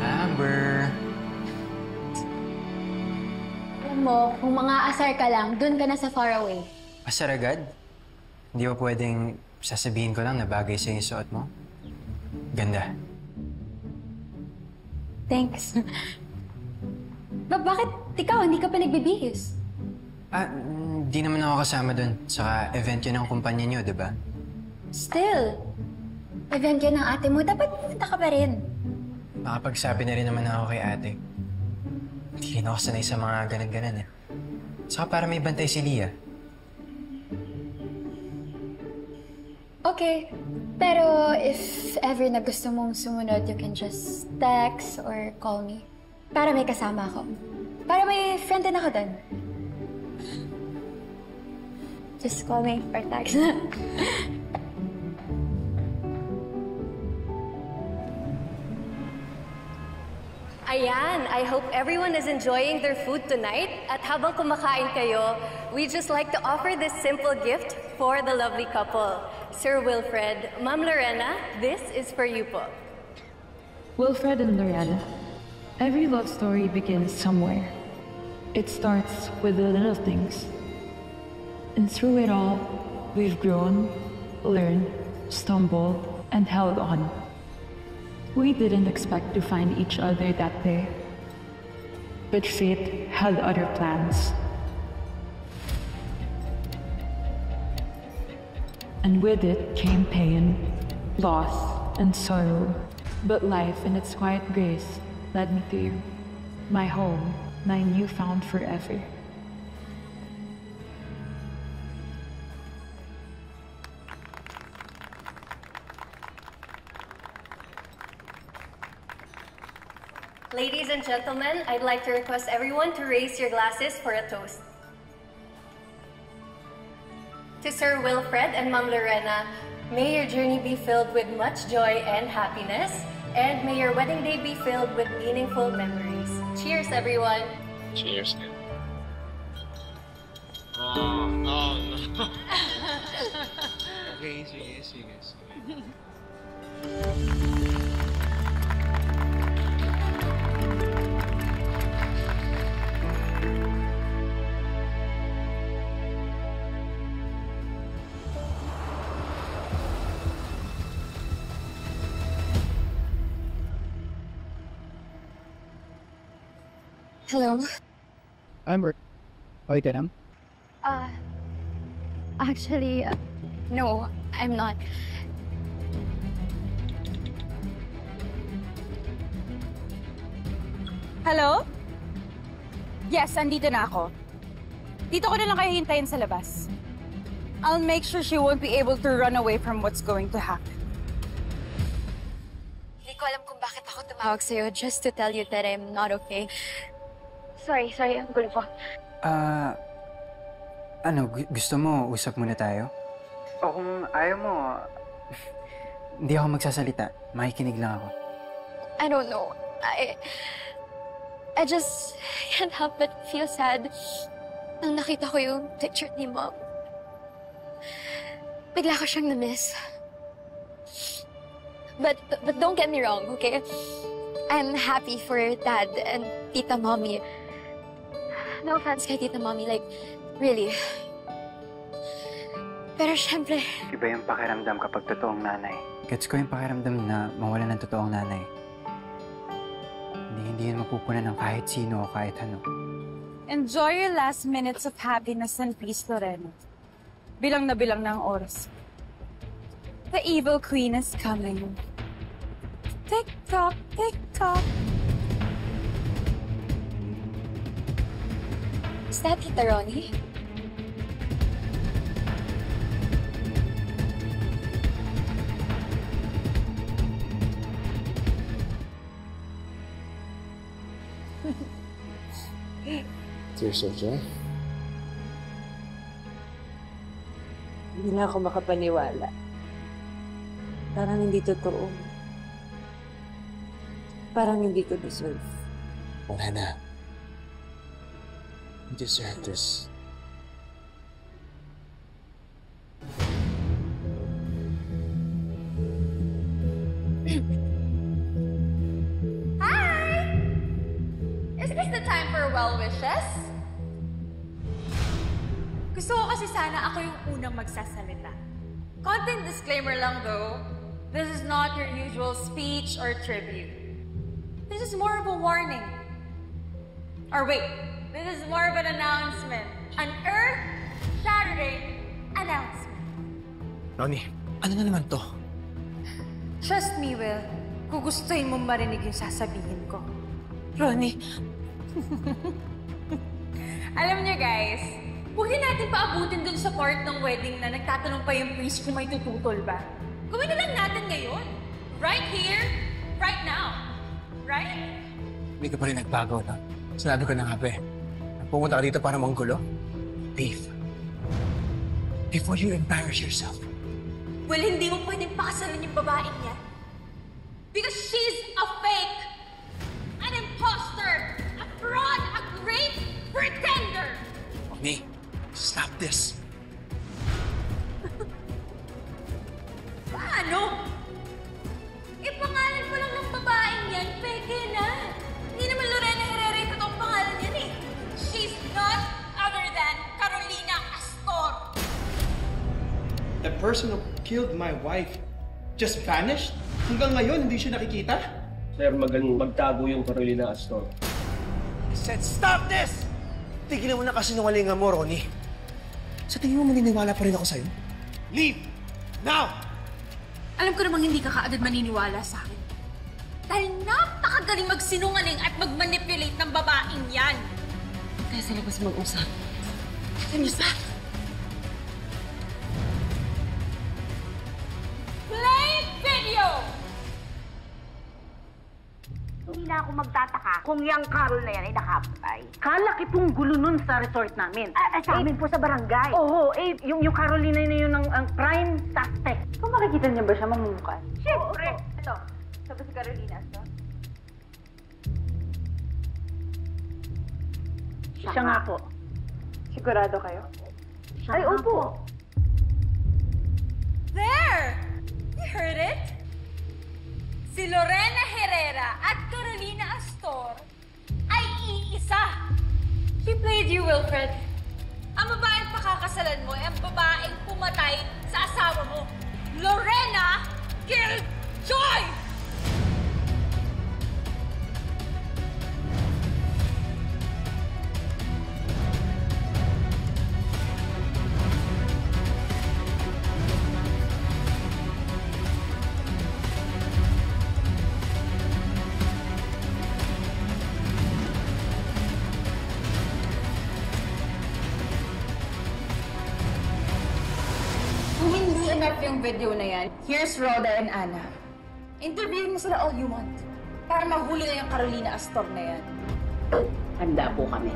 Amber! Alam mo, kung mga asar ka lang, dun ka na sa faraway. Asar agad? Hindi ba pwedeng sasabihin ko lang na bagay sa yung suot mo? Ganda. Thanks. Bakit ikaw hindi ka pa nagbibihis? Di naman ako kasama dun. Saka event yun ng kumpanya niyo, di ba? Still, event yan ng ate mo. Dapat pumunta ka pa rin. Makapagsabi na rin naman ako kay ate. Hindi rin ako sanay sa mga ganan-ganan eh. Saka para may bantay si Leah. Okay. Pero if ever na gusto mong sumunod, you can just text or call me. Para may kasama ako. Para may friend din ako dun. Just call me or text. Ayan, I hope everyone is enjoying their food tonight. At habang kumakain kayo, we just like to offer this simple gift for the lovely couple. Sir Wilfred, Ma'am Lorena, this is for you po. Wilfred and Lorena, every love story begins somewhere. It starts with the little things. And through it all, we've grown, learned, stumbled, and held on. We didn't expect to find each other that day. But fate had other plans. And with it came pain, loss, and sorrow. But life in its quiet grace led me to you, my home, my newfound forever. Ladies and gentlemen, I'd like to request everyone to raise your glasses for a toast. To Sir Wilfred and Ma'am Lorena, may your journey be filled with much joy and happiness, and may your wedding day be filled with meaningful memories. Cheers, everyone! Cheers. Oh, no. Okay, sige. Hello? Amber, okay ka lang? Actually, no, I'm not. Hello? Yes, andito na ako. Dito ko na lang kayo hintayin sa labas. I'll make sure she won't be able to run away from what's going to happen. Hindi ko alam kung bakit ako tumawag sa'yo just to tell you that I'm not okay. Sorry, ang gulo ko. Gusto mo usap muna tayo? O kung ayaw mo, hindi ako magsasalita. Makikinig lang ako. I don't know. I just can't help but feel sad nang nakita ko yung picture ni Mom. Bigla ko siyang na-miss. But don't get me wrong, okay? I'm happy for Dad and Tita Mommy. No offense kay Tita Mommy, like, really. Pero syempre... Iba yung pakiramdam kapag totoong nanay. Gets ko yung pakiramdam na mawala ng totoong nanay. Hindi yan mapupunan ng kahit sino o kahit ano. Enjoy your last minutes of happiness and peace, Lorena. Bilang na bilang ng oras. The evil queen is coming. Tick-tock, tick-tock. Is that Tita Ronnie? Tears of joy? Hindi na ako makapaniwala. Parang hindi totoo. Parang hindi ko deserve. Wala na. You deserve this. Hi! Is this the time for well wishes? Gusto ko kasi sana ako yung unang magsasalita. Content disclaimer lang though, this is not your usual speech or tribute. This is more of a warning. Or wait, this is more of an announcement. An earth-shattering announcement. Ronnie, ano na naman to? Trust me, Will. Gugustuhin mo marinig yung sasabihin ko. Ronnie. Alam niyo guys, huwag din natin paabutin dun sa part ng wedding na nagtatanong pa yung priest kung may tututol ba. Gawin na lang natin ngayon. Right here, right now. Right? Hindi ka pa rin nagbago, no? Sinabi ko na nga, be. Pumunta ka dito para manggulo? Leave. Before you embarrass yourself. Well, hindi mo pwedeng pakasalan yung babaeng niya. Because she's a fake. An imposter. A fraud. A great pretender. Ronnie, stop this. Paano? Pangalan mo lang ng babaeng yan, peke na. Hindi naman Lorena Herrera yung totoong pangalan yan eh. She's not other than Carolina Astor. The person who killed my wife just vanished? Hanggang ngayon, hindi siya nakikita? Sir, magaling magtago yung Carolina Astor. I said, stop this! Tigilan mo na kasi nungalingan mo, Ronnie. Sa tingin mo maniniwala pa rin ako sa'yo? Leave! Now! Alam ko namang hindi ka kaagad maniniwala sa akin. Dahil napakagaling magsinungaling at magmanipulate ng babaeng yan. Kaya sa labas mag-usap. Kanisa! Play video! Hindi na ako magtataka kung yung Carol na yan ay nakapatay. Kalaki pong gulo nun sa resort namin. Sa amin po sa barangay. Oo, yung Carolina na yun ang prime suspect. Kung makikita niyo ba siya mamumukan? Siyempre! Ito, sabi si Carolina, ito. Siya nga po. Sigurado kayo? Ay, opo. There! You heard it? Si Lorena Herrera at Carolina Astor ay iisa. She played you, Wilfred. Ang babaeng pakakasalan mo ay ang babaeng pumatay sa asawa mo. Lorena Killjoy! Kung hindi enough yung video na yan, here's Rhoda and Anna. Interviewin mo sila all you want. Para mahuli na yung Carolina Astor na yan. Handa po kami.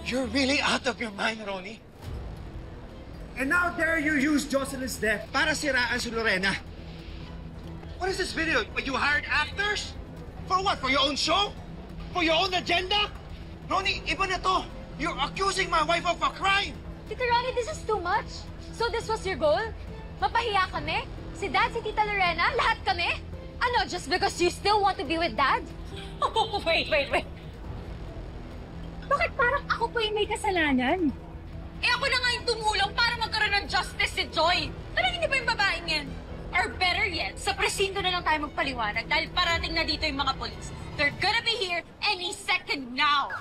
You're really out of your mind, Ronnie. And now dare you use Jocelyn's death para siraan si Lorena. What is this video? You hired actors? For what? For your own show? For your own agenda? Ronnie, iba na to. You're accusing my wife of a crime! Tita Ronnie, this is too much. So this was your goal? Mapahiya kami? Si Dad, si Tita Lorena, lahat kami? Ano, just because you still want to be with Dad? Oh, wait. Bakit parang ako po yung may kasalanan? Eh ako na nga yung tumulong para magkaroon ng justice si Joy. Parang hindi ba yung babaeng yan? Or better yet, sa presinto na lang tayo magpaliwanag dahil parating na dito yung mga polis. They're gonna be here any second now.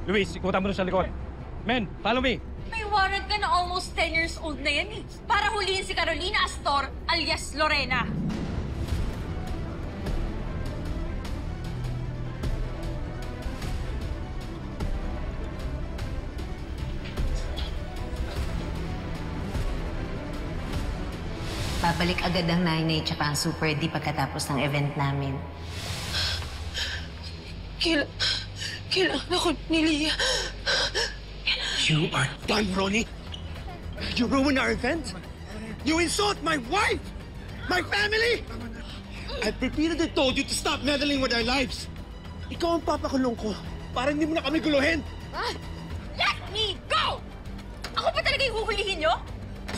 Luis, ikutan mo na sa likod. Men, follow me. May warrant ka na almost 10 years old na yan eh. Para huliin si Carolina Astor alias Lorena. Babalik agad ang nanay tsaka ang Super D pagkatapos ng event namin. Kailangan ako ni Leah. You are done, Ronnie. You ruined our event. You insult my wife, my family. I've repeatedly told you to stop meddling with our lives. Ikaw ang papakulong ko para hindi mo na kami guluhin. Let me go! Ako pa talaga yung huhulihin nyo?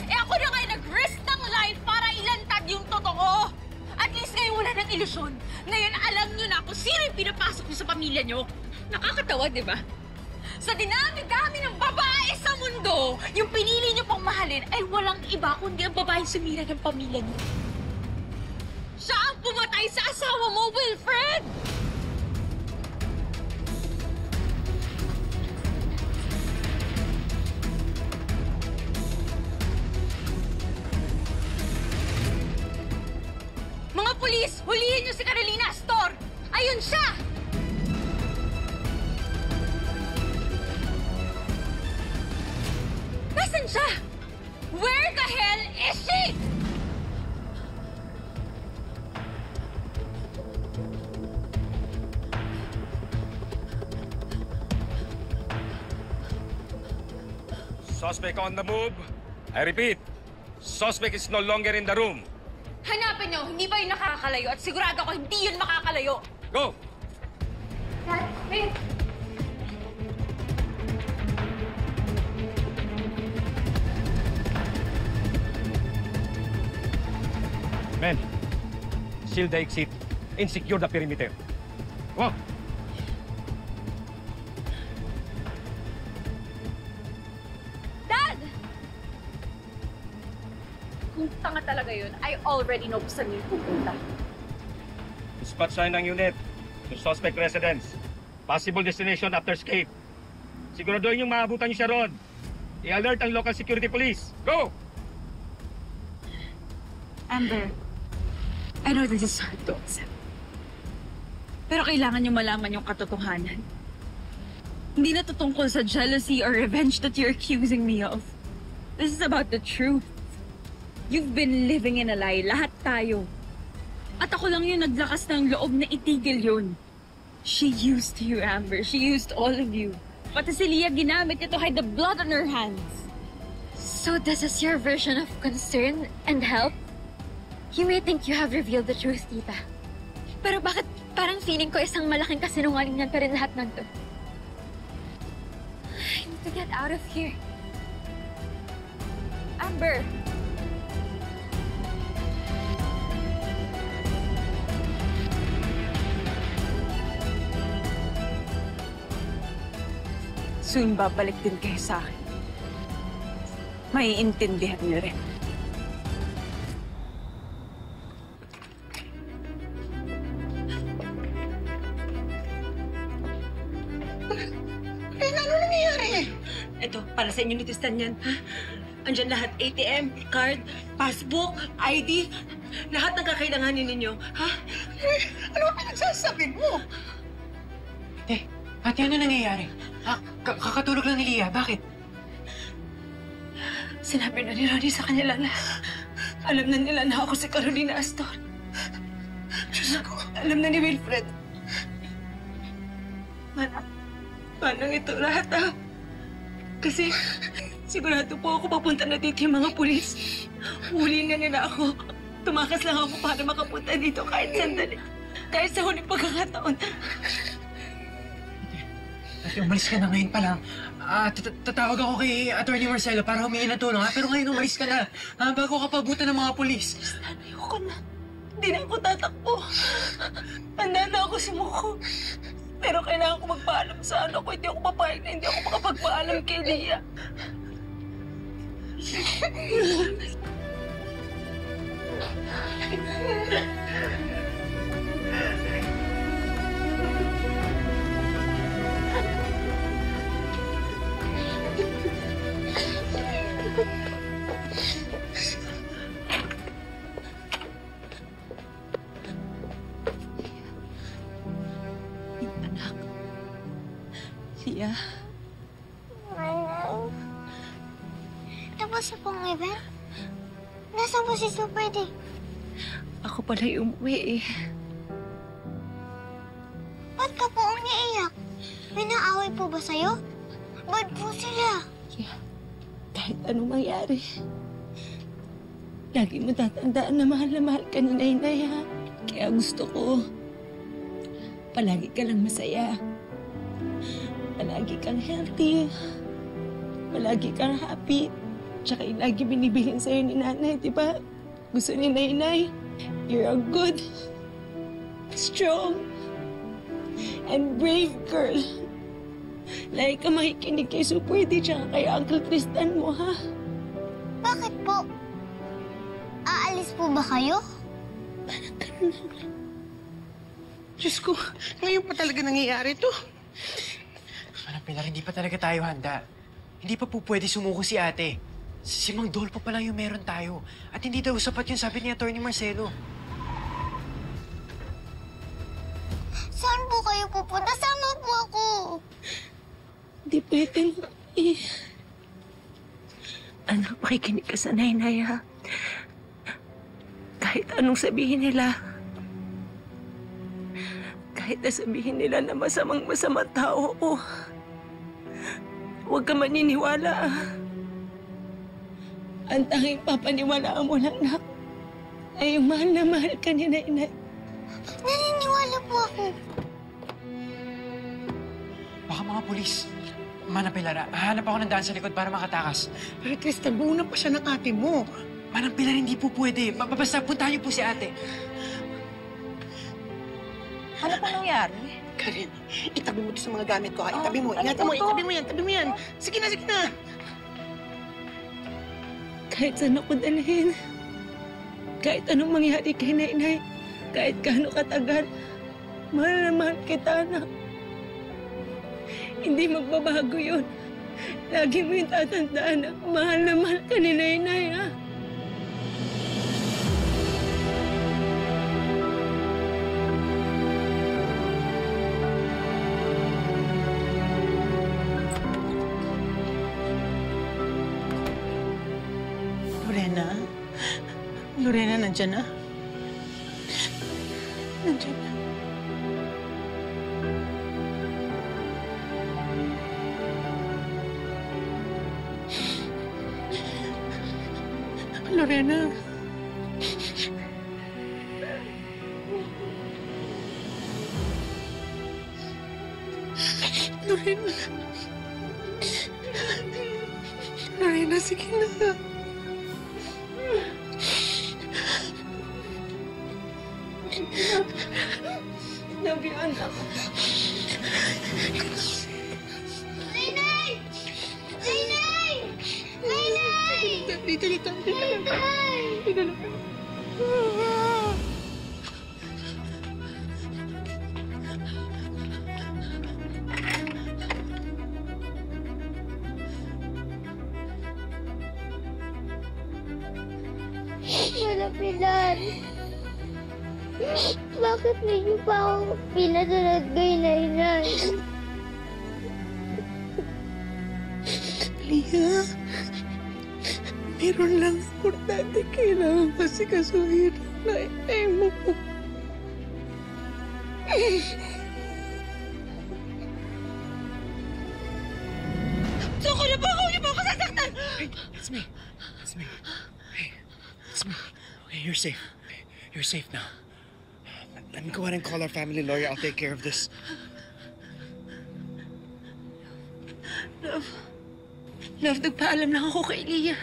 Ako na nga nag-risk ng life para ilantad yung totoo. At least ngayon wala ng ilusyon. Ngayon alam nyo na kung sino yung pinapasok nyo sa pamilya nyo. Nakakatawa, di ba? Sa dinami-dami ng babae sa mundo, yung pinili nyo pang mahalin ay walang iba kundi ang babae sumira ng pamilya nyo. Siya ang pumatay sa asawa mo, Wilfred! Mga pulis, hulihin niyo si Carolina Astor! Ayun siya! Nasaan siya? Where the hell is she? Suspect on the move. I repeat, suspect is no longer in the room. Hanapin niyo, hindi ba yun nakakalayo? At sigurado ako, hindi yun makakalayo. Go! Dad, wait. Men, seal the exit and secure the perimeter. Go! Dad! Kung tanga talaga yun, I already know kung saan yung pupunta. Dispatch sign ng unit to suspect residence. Possible destination after escape. Siguraduhin yung maabutan niyo siya ron. I-alert ang local security police. Go! Amber, I know this is hard to accept. Pero kailangan niyo malaman yung katotohanan. Hindi na to tungkol sa jealousy or revenge that you're accusing me of. This is about the truth. You've been living in a lie. Lahat tayo. At ako lang yung naglakas ng loob na itigil yun. She used you, Amber. She used all of you. Pati si Leah ginamit niya to hide the blood on her hands. So this is your version of concern and help? You may think you have revealed the truth, tita. Pero bakit parang feeling ko isang malaking kasinungalingan pa rin lahat ng to? I need to get out of here. Amber! Soon babalik din kayo sa akin. Maiintindihan niyo rin. Ano nangyayari? Ito, para sa inyo ni Tristan yan. Ha? Andyan lahat, ATM, card, passbook, ID, lahat ng kakailanganin ninyo. Ha? Ano ang pinagsasabi mo? Ate, ano nangyayari? Kakatulog lang ni Leah. Bakit? Sinabi na ni Ronnie sa kanila na alam na nila na ako si Carolina Astor. Diyos ko, alam na ni Wilfred. Manang ito lahat, ha? Kasi sigurado po ako papunta na dito yung mga pulis. Huli na nila ako. Tumakas lang ako para makapunta dito kahit sandali. Kahit sa huling pagkakataon. Ate, umalis ka na ngayon pa lang. Tatawag ako kay Atty. Marcelo para humingi ng tulong, ha? Pero ngayon umalis ka na. Bago ka pabutan ng mga pulis. Ayoko na. Hindi na ako tatakbo. Handa na ako sumuko. Pero kailangan ko magpaalam sa anak ko. Hindi ako papayag na hindi ako makapagpaalam kay Leah. Leah? Manang, tapos na pong event? Nasaan po si Super D? Ako pala yung umuwi eh. Ba't ka po umiiyak? May naaway po ba sa'yo? Ba't po sila? Kahit anong mangyari, lagi mo tatandaan na mahal ka ni Nainay, ha? Kaya gusto ko, palagi ka lang masaya. Palagi kang healthy. Palagi kang happy. Tsaka yung lagi binibilin sa'yo ni Nanay, di ba? Gusto ni Nainay, you're a good, strong, and brave girl. Lagi ka makikinig kay Super D tsaka kay Uncle Tristan mo, ha? Bakit po? Aalis po ba kayo? Diyos ko, ngayon pa talaga nangyayari to. Manang Pilar, hindi pa talaga tayo handa. Hindi pa po pwede sumuko si ate. Si Mang Dolpo pa lang yung meron tayo. At hindi daw sapat yun, sabi ni Atty. Marcelo. Saan po kayo pupunta? Sama po ako. Hindi pwede eh. Anak, makikinig ka sa Nainay, ha? Kahit anong sabihin nila, kahit na sabihin nila na masama tao ko, huwag ka maniniwala, ha? Ang tanging papaniwalaan mo lang, nak, ay yung mahal na mahal ka ni Nainay. Naniniwala po ako. Baka mga pulis. Manang Pilar, hahanap ako ng daan sa likod para makatakas. Pero Tristan, buuna pa siya ng ate mo. Manang Pilar, hindi po pwede. Basta puntahan niyo po si ate. Ano pa nangyari? Karen, itabi mo ito sa mga gamit ko, ha? Itabi mo. Ingatan mo, itabi mo yan, itabi mo yan. Sige na, sige na. Kahit saan ako dalhin, kahit anong mangyari kay Nainay, kahit gaano katagal, mahal na mahal kita, anak. Hindi magbabago yun. Lagi mo yung tatandaan na mahal ka ni Nainay, ha? Lorena, nandyan na? Nandyan na. Lorena. Lorena. Lorena, sige na. Love you, anak. Nainay! Nainay! Nainay! Dito. Nainay! Lola Pilar, bakit ninyo pa ako pinasunod kay Nainay? Lia, meron lang importante kailangan kasi kasuhin ang Nainay mo. Suko na po ako! Hindi po ako sasaktan! Hey, it's me. Hey, it's me. Okay, you're safe. You're safe now. Let me go ahead and call our family lawyer. I'll take care of this. Love, nagpaalam lang ako kay Lia.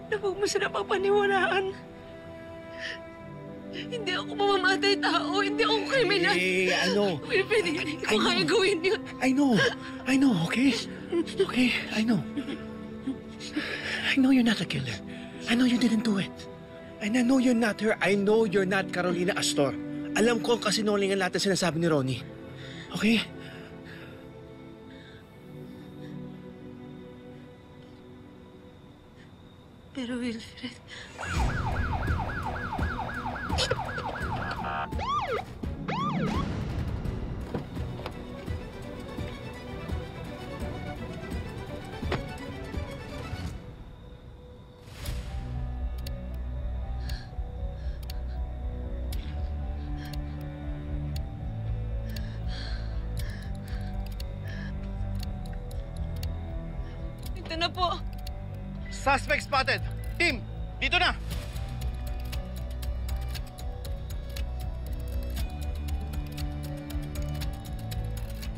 Na huwag mo sila pagpaniwalaan. Hindi ako mamamatay tao. Hindi ako kriminal. Hey, I know. Wilfred, hindi ko kaya gawin yun. I know, okay? Okay, I know. I know you're not a killer. I know you didn't do it. And I know you're not her. I know you're not Carolina Astor. Alam ko ang kasinungalingan lahat na sinasabi ni Ronnie. Okay? Pero Wilfred... Ito na po. Suspect spotted. Team, dito na.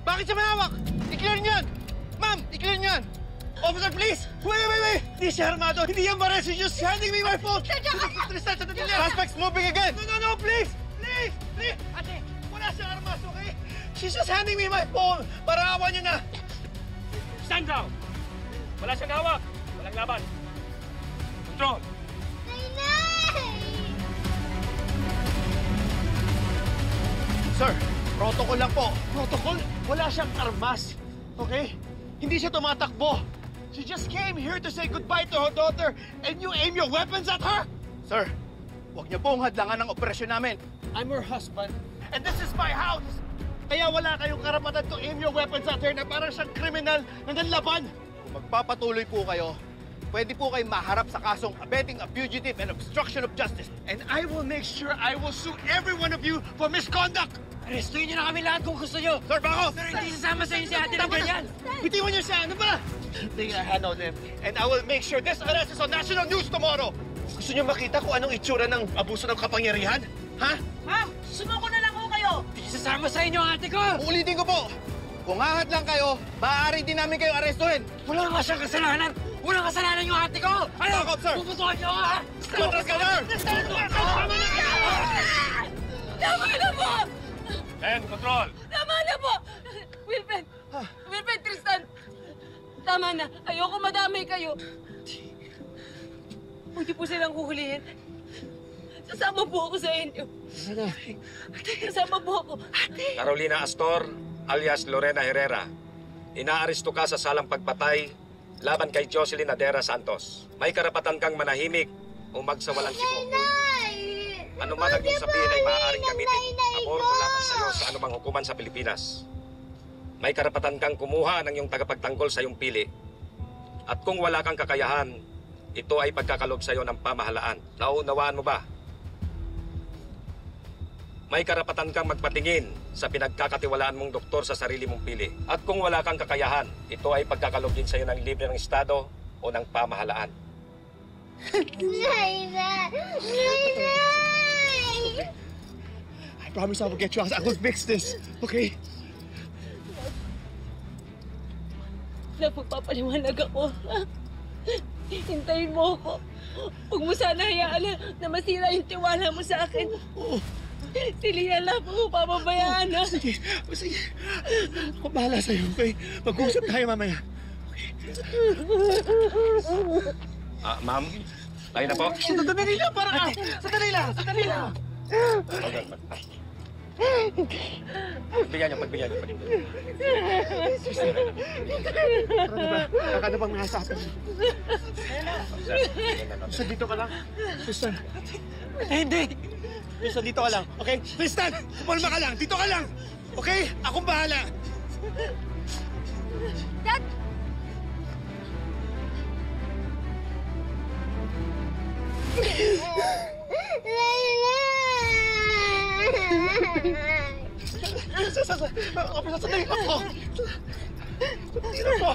Bakit siya mahawak? I-clear niyan! Ma'am, i-clear niyan! Officer, please! Wait! Hindi siya armado! Hindi yan baril! She's just handing me my phone! Tristan, sandali lang! Suspect's moving again! No, please! Please! Ate, wala siyang armas, okay? She's just handing me my phone! Para awan niyo na! Stand down! Wala siyang hawak! Walang laban! Control! Sir, protocol lang po. Protocol? Wala siyang armas. Okay? Hindi siya tumatakbo. She just came here to say goodbye to her daughter and you aim your weapons at her? Sir, huwag niyo pong hadlangan ang operasyon namin. I'm her husband and this is my house. Kaya wala kayong karapatan to aim your weapons at her na parang siyang kriminal na nanlaban. Kung magpapatuloy po kayo, pwede po kayong maharap sa kasong abetting a fugitive and obstruction of justice. And I will make sure I will sue every one of you for misconduct. Arrestuin niyo na kami lahat kung gusto niyo. Sir, bako! Pero hindi sasama sa inyo si ate ng ganyan. Bitiwan niyo siya. Ano ba? They are handle them. And I will make sure this arrest is on national news tomorrow. Gusto niyo makita kung anong itsura ng abuso ng kapangyarihan? Ha? Ma'am, sumuko na lang ho kayo. Hindi sasama sa inyo ang ate ko. Ulitin ko po. Kung hahat lang kayo, maaari din namin kayo arestuhin. Wala nga siyang kasalanan. Walang kasalanan yung ate ko. Ano? Back up, sir. Puputuhan niyo ha. Contrascalar! Tama na po! And control! Tama na po! Wilfred! Wilfred, Tristan! Tama na. Ayoko madamay kayo. Huwag niyo po silang huhulihin. Sasama po ako sa inyo. Ate, sasama po ako. Ate! Carolina Astor, alias Lorena Herrera. Inaaresto ka sa salang pagpatay laban kay Jocelyn Adera Santos. May karapatan kang manahimik o magsawalang sipo. Ano man ang iyong sabihin ay maaaring gamitin pabor o laban sa iyo sa anumang hukuman sa Pilipinas. May karapatan kang kumuha ng iyong tagapagtanggol sa iyong pili. At kung wala kang kakayahan, ito ay pagkakalob sa iyo ng pamahalaan. Nauunawaan mo ba? May karapatan kang magpatingin sa pinagkakatiwalaan mong doktor sa sarili mong pili. At kung wala kang kakayahan, ito ay pagkakalob din sa iyo ng libre ng Estado o ng pamahalaan. I promise I will get you out. I will fix this. Okay? Napagpapaliwanag ako. Hintayin mo ako. Huwag mo sana hayaan na masira yung tiwala mo sa akin. Si Lian lang po papabayaan na. Sige. Ako bahala sa'yo, okay? Mag-uusap tayo mamaya. Ma'am, tayo na po. Sandali lang, parang Sandali lang. Pagbigyan niyo. Kaka na bang nasa atin? Tristan, dito ka lang. Tristan. Hindi. Tristan, dito ka lang. Okay? Tristan, kumalma ka lang. Dito ka lang. Okay? Akong bahala. Dad! Sandali ako. Tira po.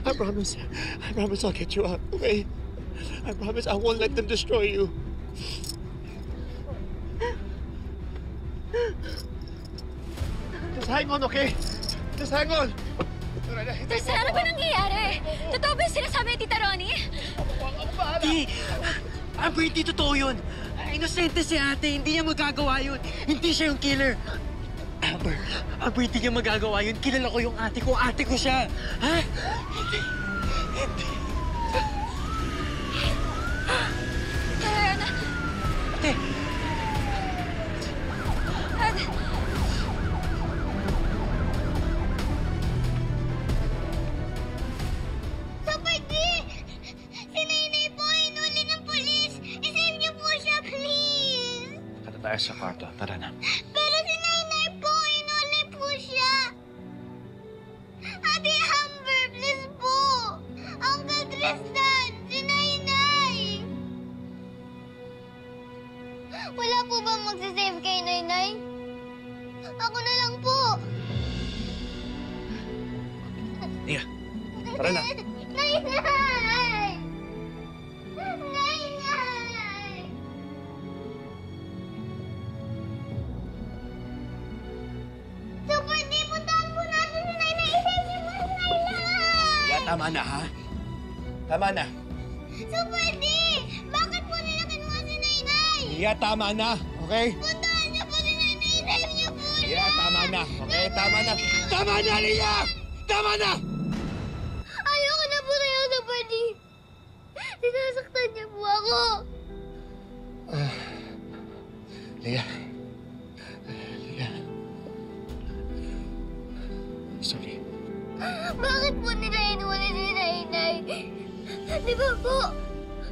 I promise I'll get you out, okay? I promise I won't let them destroy you. Just hang on, okay? Just hang on. Tristan, ano ba nangyayari? Totoo ba yung sinasabi ni Tita Ronnie? Di! Amber, hindi totoo yun. Inosente si ate, hindi niya magagawa yun. Hindi siya yung killer. Amber, hindi niya magagawa yun. Kilala ko yung ate ko siya. Ha? Hindi. Diana! Ate! Super D! Si Nainay po, inuli ng pulis! I-save niyo po siya, please! Tara tayo sa kwarto. Tara na. Pero si Nainay po, inuli po siya! Ate Amber, please po! Uncle Tristan, si Nainay! Wala po ba magsisave kay Nainay? Ako na lang po. Lia, tara na. Nainay! Nainay! Super, di puntahan po natin si Nainay. Isensya mo si Nainay! Lia, tama na ha? Tama na. Super D! Bakit po nila kinuha si Nainay? Lia, tama na. Okay? Puntahan niyo po si Nainay. Isensya niyo po siya! Lia, tama na. Okay, tama na. Tama na, Lia! Tama na! Ayoko na po kayo, Super D. Sinasaktan niyo po ako. Lia. Lia. Sorry. Bakit po nila inuwi si Nainay? Di ba po,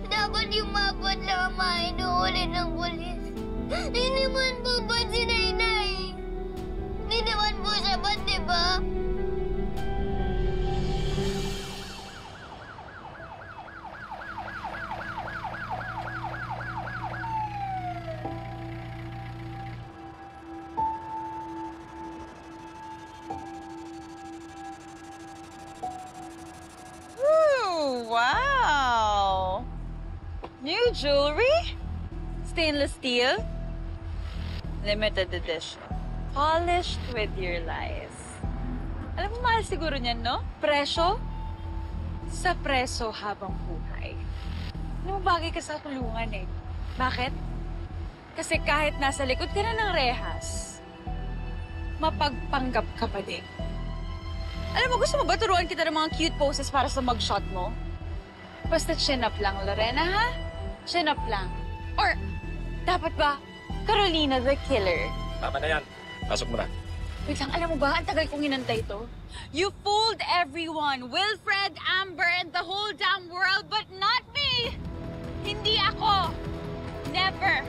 dapat yung mabot lang ang mainuuli ng pulis. Hindi naman po ba si Nainay? Hindi naman po siya ba, di ba? Ooh, wow! New jewelry? Stainless steel? Limited edition. Polished with your lies. Alam mo, mahal siguro niyan, no? Presyo? Sa preso habang buhay. Alam mo, bagay ka sa kulungan eh. Bakit? Kasi kahit nasa likod ka na ng rehas, mapagpanggap ka pa din. Alam mo, gusto mo ba turuan kita ng mga cute poses para sa mugshot mo? Basta chin up lang, Lorena, ha? Chin up lang. Or, dapat ba, Carolina the Killer? Tama na yan. Pasok mo na. Wait lang, alam mo ba, ang tagal kong hinantay to. You fooled everyone, Wilfred, Amber, and the whole damn world, but not me! Hindi ako! Never!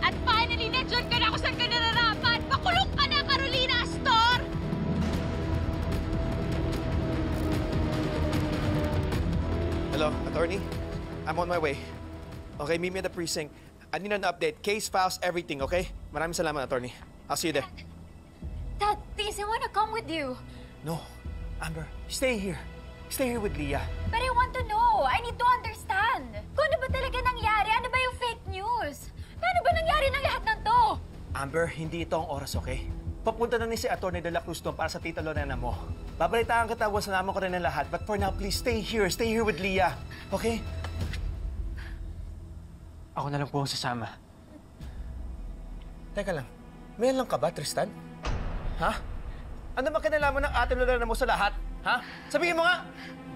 At finally, na-dyan ka na kung saan ka nararapat! Pakulong ka na, Carolina Astor! Hello, attorney? I'm on my way. Okay, meet me at the precinct. I need an update. Case, files, everything, okay? Maraming salamat, attorney. I'll see you there. Dad, please, I want to come with you. No, Amber, stay here. Stay here with Leah. But I want to know. I need to understand. Kung ano ba talaga nangyari? Ano ba yung fake news? Paano ba nangyari ng lahat ng to? Amber, hindi ito ang oras, okay? Papunta na ni si Atty. De La Cruz doon para sa tita Lorena mo. Babalitaan kita once na naman ko rin ang lahat. But for now, please stay here. Stay here with Leah. Okay? Ako na lang po ang sasama. Teka lang. May lang ka ba, Tristan? Ha? Ano ba kinalaman ng ate Lorena mo sa lahat? Ha? Sabihin mo nga!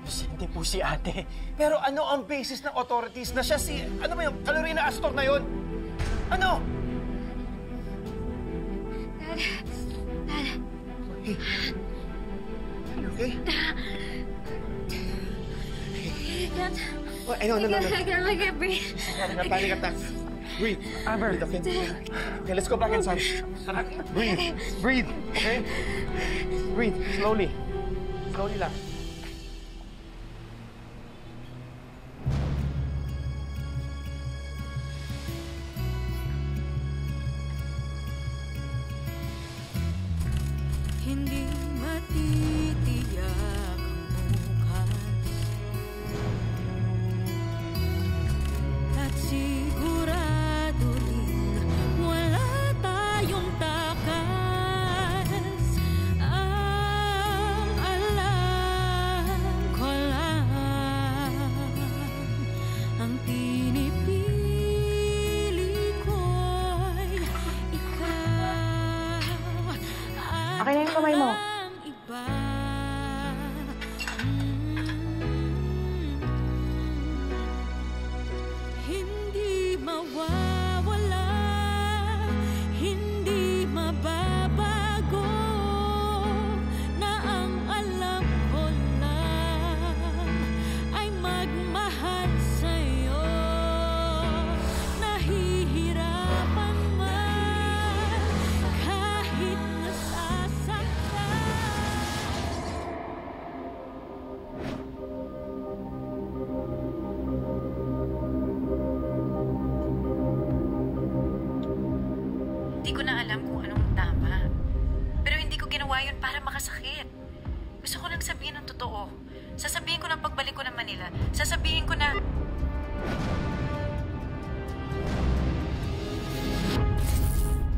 Hindi po si ate. Pero ano ang basis ng authorities na siya si... Ano ba yung Carolina Astor na yun? Ano? Dad. Dad. Hey. You okay? Dad. Oh, I know, no. I can't breathe. Panic attack. Breathe. Amber. Breathe, okay? Okay, let's go back inside. Breathe. Breathe, okay? Breathe. Slowly. Slowly lang. Hindi matitiyak ang bukas at sigurado rin wala tayong takas. Ang alam ko lang, ang pinipili ko'y ikaw. Okay na yung kamay mo. Hindi mawawala, hindi mababago, na ang alam ko lang ay magmahal sa'yo. Nahihirapan man kahit nasasaktan. Hindi ko na alam kung anong tama. ginawa yun para makasakit. Gusto ko lang sabihin ng totoo. Sasabihin ko ng pagbalik ko ng Manila. Sasabihin ko na...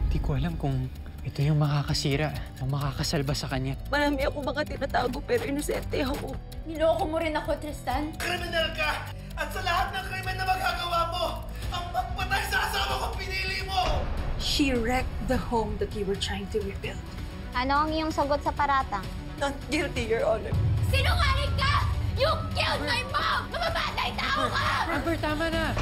Hindi ko alam kung ito yung makakasira o makakasalba sa kanya. Marami ako mga tinatago pero inosente ako. Niloko mo rin ako, Tristan. Kriminal ka! At sa lahat ng krimen na magagawa mo, ang pagpatay sa asawa ko pinili mo! She wrecked the home that you were trying to rebuild. Ano ang iyong sagot sa paratang? Not guilty, Your Honor. Sinungaling ka! You killed my mom! Mamamatay tao ka! Amber, tama na!